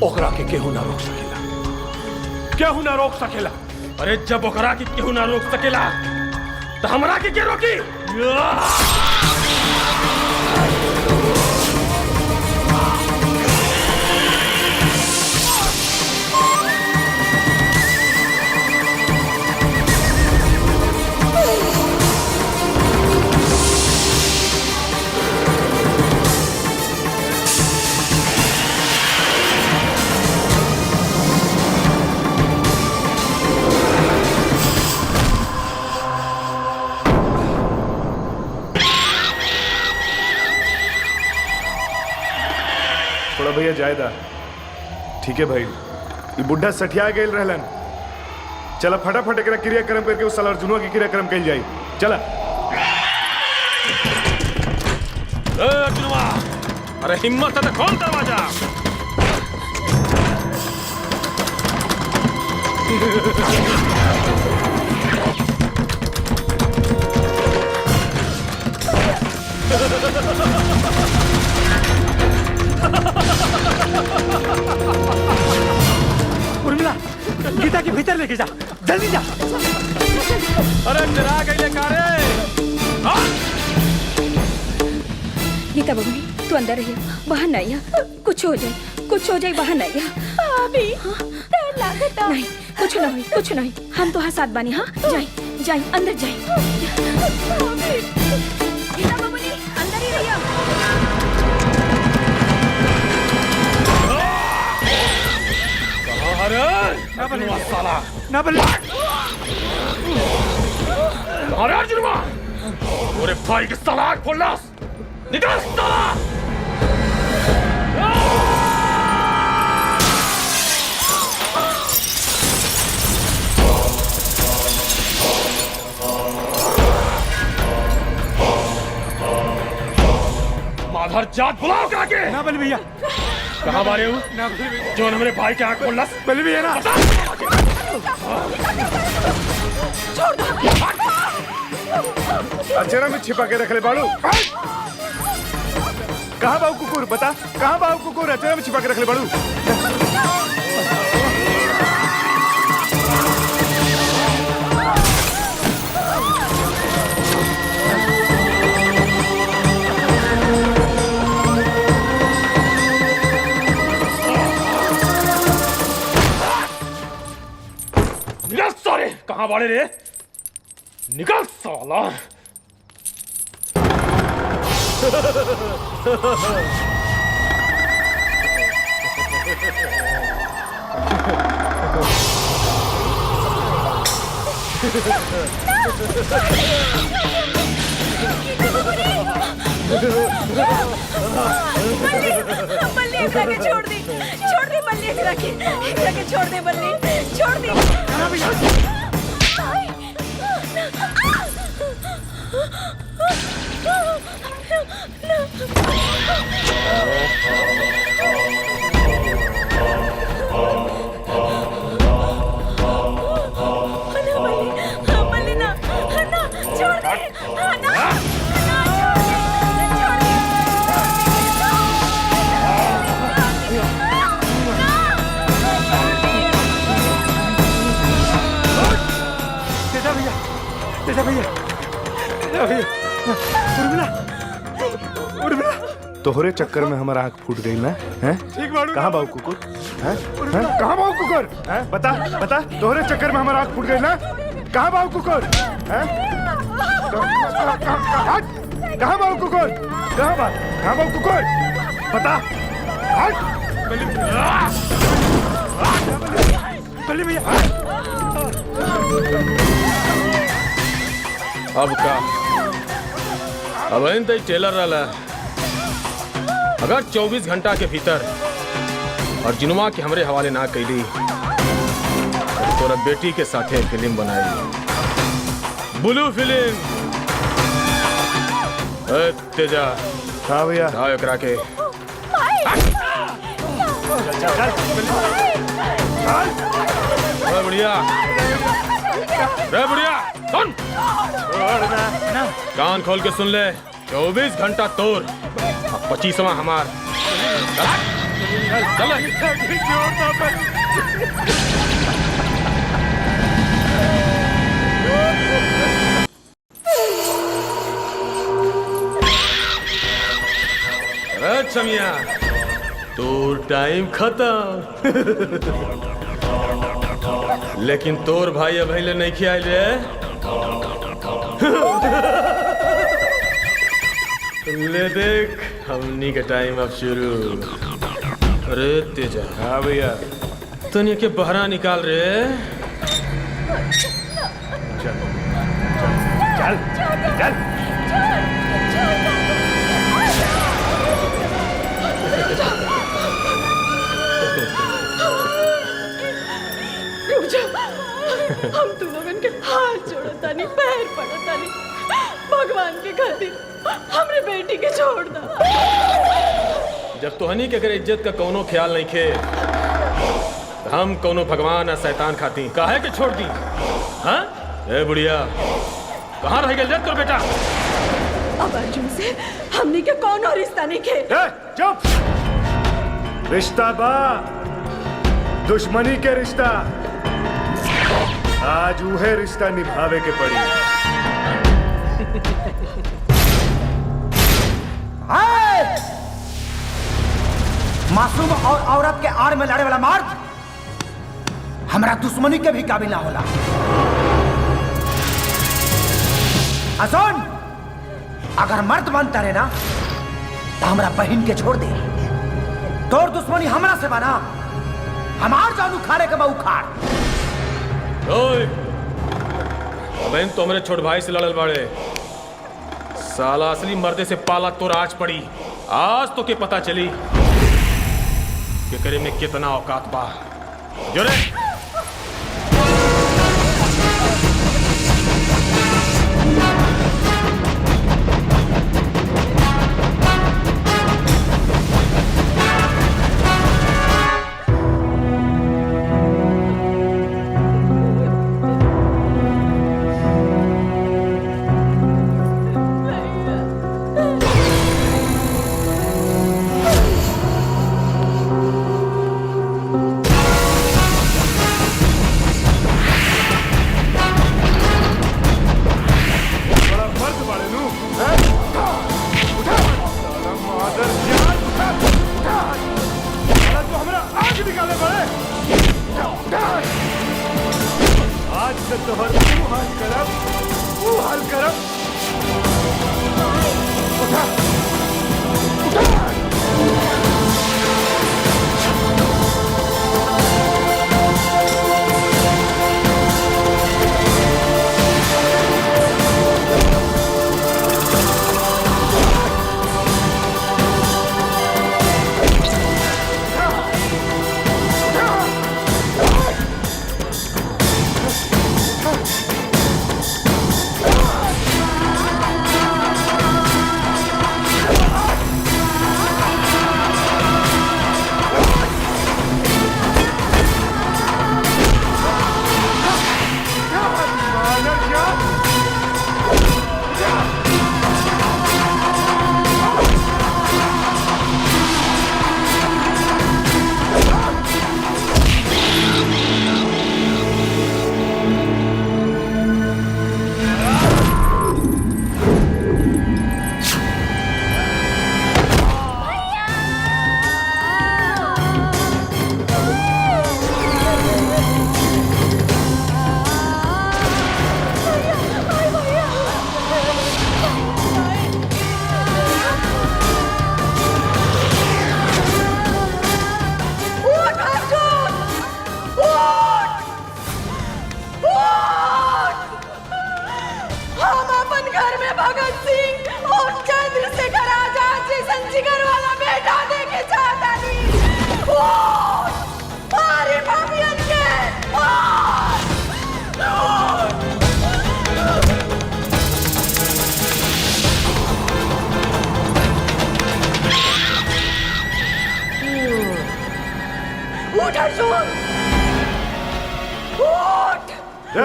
ओकरा के केहू ना रोक सकेला, केहू ना रोक सकेला। अरे जब ओकरा के केहू ना रोक सकेला तो हमरा के रोकी? थोड़ा भैया जायदा। ठीक है भाई, ये बुढ़ा सठिया गेल रहलन। चला फटाफट एकरा क्रियाक्रम करके उस साल अर्जुनवा के क्रियाक्रम कइल जाई। चला। अर्जुनवा, अरे हिम्मत है तो खोल दरवाजा। उर्मिला, गीता के भीतर लेके जा, जल्दी जा। अरे डरा गई कारे। गीता बबुनी, तू अंदर रहिए, बाहर नहीं आ। कुछ हो जाए बाहर नहीं आ। अभी लागता नहीं, कुछ नहीं, कुछ नहीं। हम तो साथ बानी। हाँ जाए अंदर जाए। गीता बबुनी अंदर ही रहिए। अरे ना बल्ले साला, ना बल्ले। अरे अर्जुन अरे भाई के साला आग खोलना निकल साला माधर जात बुलाओ कहाँ के ना बल भैया कहाँ मारे हूँ जो मेरे भाई के आँख खोलना बल भैया ना छोड़ दो अचरा में छिपा के रख ले बालू कहाँ बाबू कुकुर बता कहाँ बाबू कुकुर अचरा में छिपा के रख ले बालू निकल सारे कहाँ बाड़े रे निकल साला बल्ली एकरा के छोड़ दी बल्ली एकरा के छोड़ दे बल्ली छोड़ दी बल्ली ना छोड़ दे तेजा भैया उर्मिला तोहरे चक्कर में हमारा आँख फूट गई ना हैं कहाँ बाबू कुकुर हैं कहाँ बाबू कुकुर हैं बता तोहरे चक्कर में हमारा आँख फूट गई ना कहाँ बाबू कुकुर हैं कहाँ बाबू कुकुर कहाँ बाबू कुकुर बता बल्ली भैया अब का अब इन तक टेलर रहा अगर 24 घंटा के भीतर अर्जुनवा के हमरे हवाले ना कैली तो तोरा बेटी के साथे फिल्म बनाई ब्लू फिल्म तेजा हाँ भैया हाँ एकरा के बढ़िया सुन कान खोल के सुन ले 24 घंटा तोर 25वां हमार चल अच्छा मियां तोर टाइम खत्म लेकिन तोर भाई अब नहीं खियाल रे ले देख हमनी के टाइम अब शुरू अरे तेजा हाँ भैया तनिया के बहरा निकाल रे चल हम तू लोगन के हाथ जोड़तानी पैर पड़तानी भगवान के खातिर हमरे बेटी के छोड़ दा जब तोहनी के अगर इज्जत का कोनो ख्याल नहीं खे हम कोनो भगवान या शैतान खाती काहे के छोड़ दी हाँ ए बुढ़िया कहाँ रह गए तो बेटा अब अर्जुन से हमनी के कोनो रिश्ता नहीं खे चुप रिश्ता बा दुश्मनी के रिश्ता आज उहे रिश्ता निभावे के पड़ी मासूम और औरत के आड़ में लड़े वाला मर्द हमारा दुश्मनी के भी काबिल ना होला। सुन अगर मर्द बनता रहे ना तो हमारा बहन के छोड़ दे तोर दुश्मनी हमरा से बना हमार जान उखाड़े के बा उखाड़। अबे तो मेरे छोट भाई से लड़ल बाड़े। साला असली मर्दे से पाला तो आज पड़ी। आज तो के पता चली कि करे में कितना औकात बा। जो रे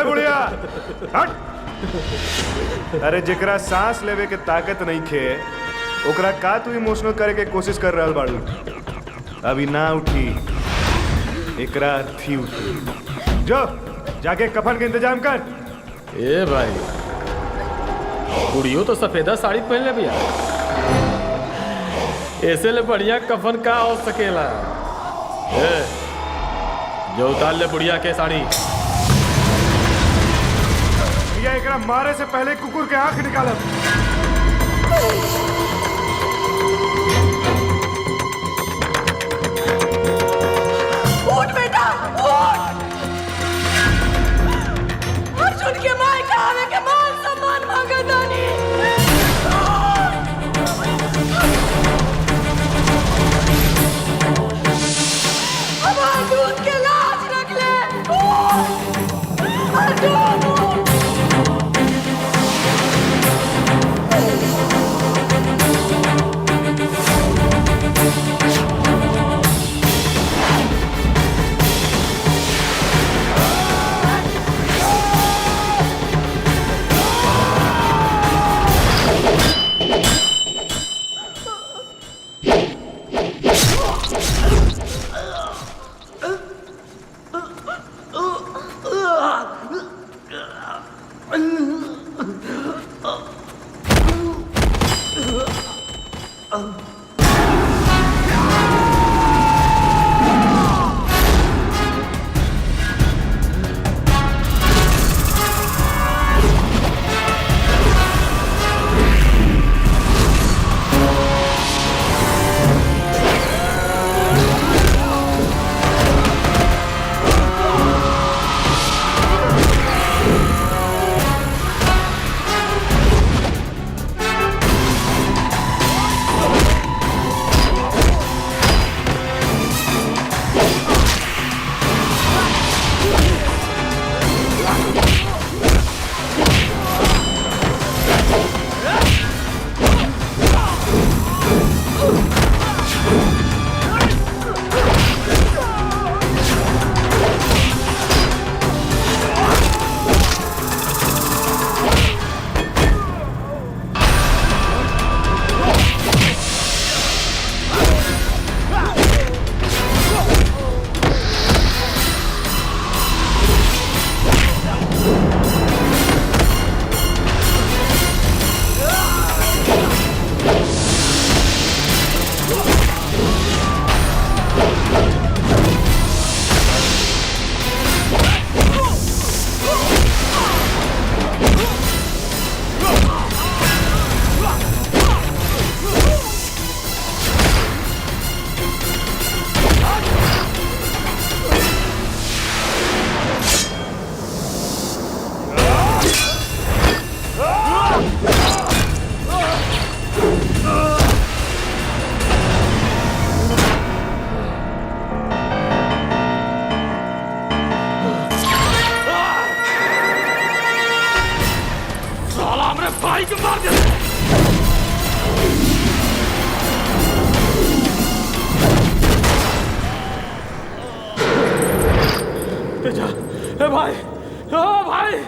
बुढ़िया हट। अरे जेकरा सांस लेवे के ताकत नहीं खे ओकरा का तू इमोशनल करे के कोशिश कर रहल बाड़ू। अभी ना उठी एकरा थी उठी। जो जाके कफन के इंतजाम कर। ए भाई बुढ़ियो तो सफेदा साड़ी पहन ले भैया। ऐसे ले बढ़िया कफन का हो सकेला। ए जो उतार ले बुढ़िया के साड़ी। भैया एकरा मारे से पहले कुकुर के आंख निकालब। उठ बेटा उठ। अर्जुन के माय का आवे के मान सम्मान मांगा दानी। हमारे दूध के लाज रख ले। अर्जुन साला हमरे भाई को मार दे। तेजा, ए भाई, ओ भाई,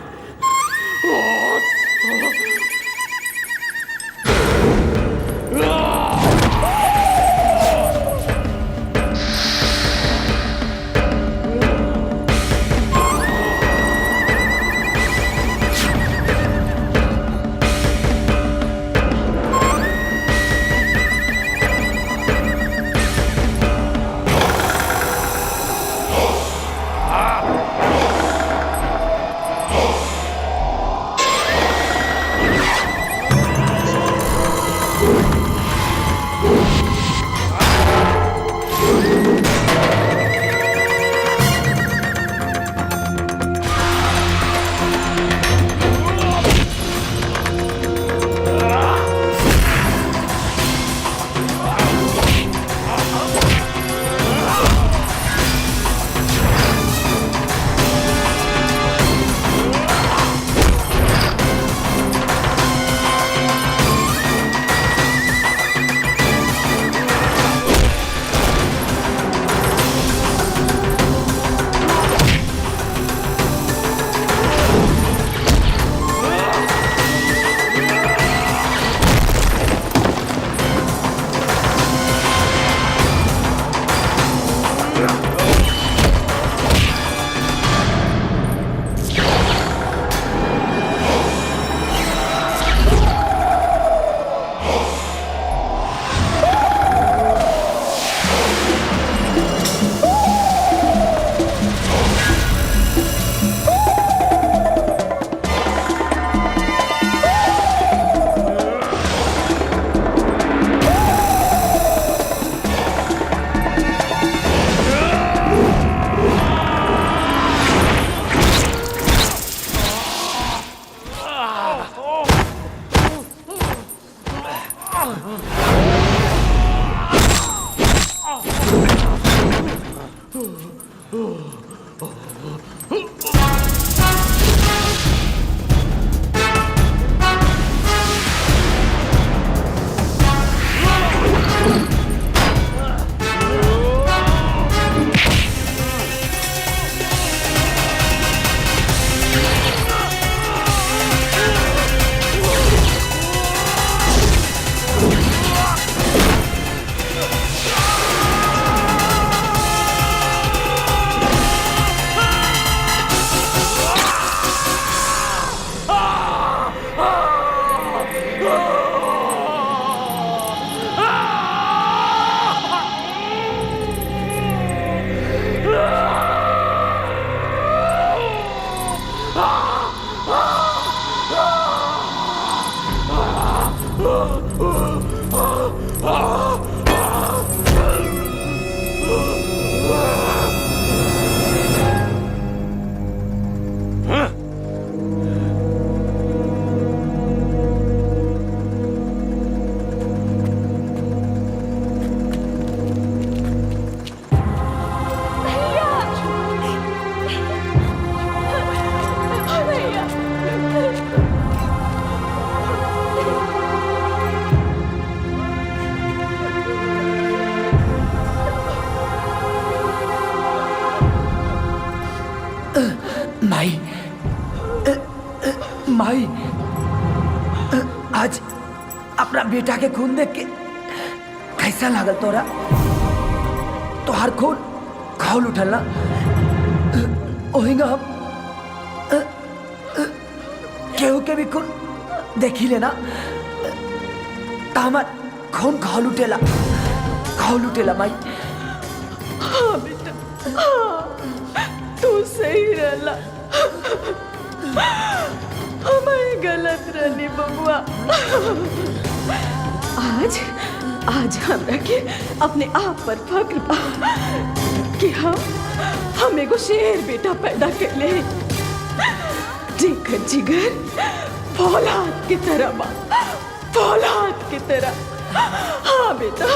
माई माई आज अपना बेटा के खून देख के कैसा लागल तोरा? तोहार खून खौल उठल ना? ओहिंगा के भी खून देखी लेना तो हमार खून खाओ लुटेला माई। हाँ बेटा, हाँ, तू सही रहला, हमें गलत रहनी बबुआ। आज हमरा के अपने आप पर फक्र बा कि हम एगो शेर बेटा पैदा कर ले, जेकर जिगर फौलाद की तरह बा, फौलाद की तरह। हाँ बेटा।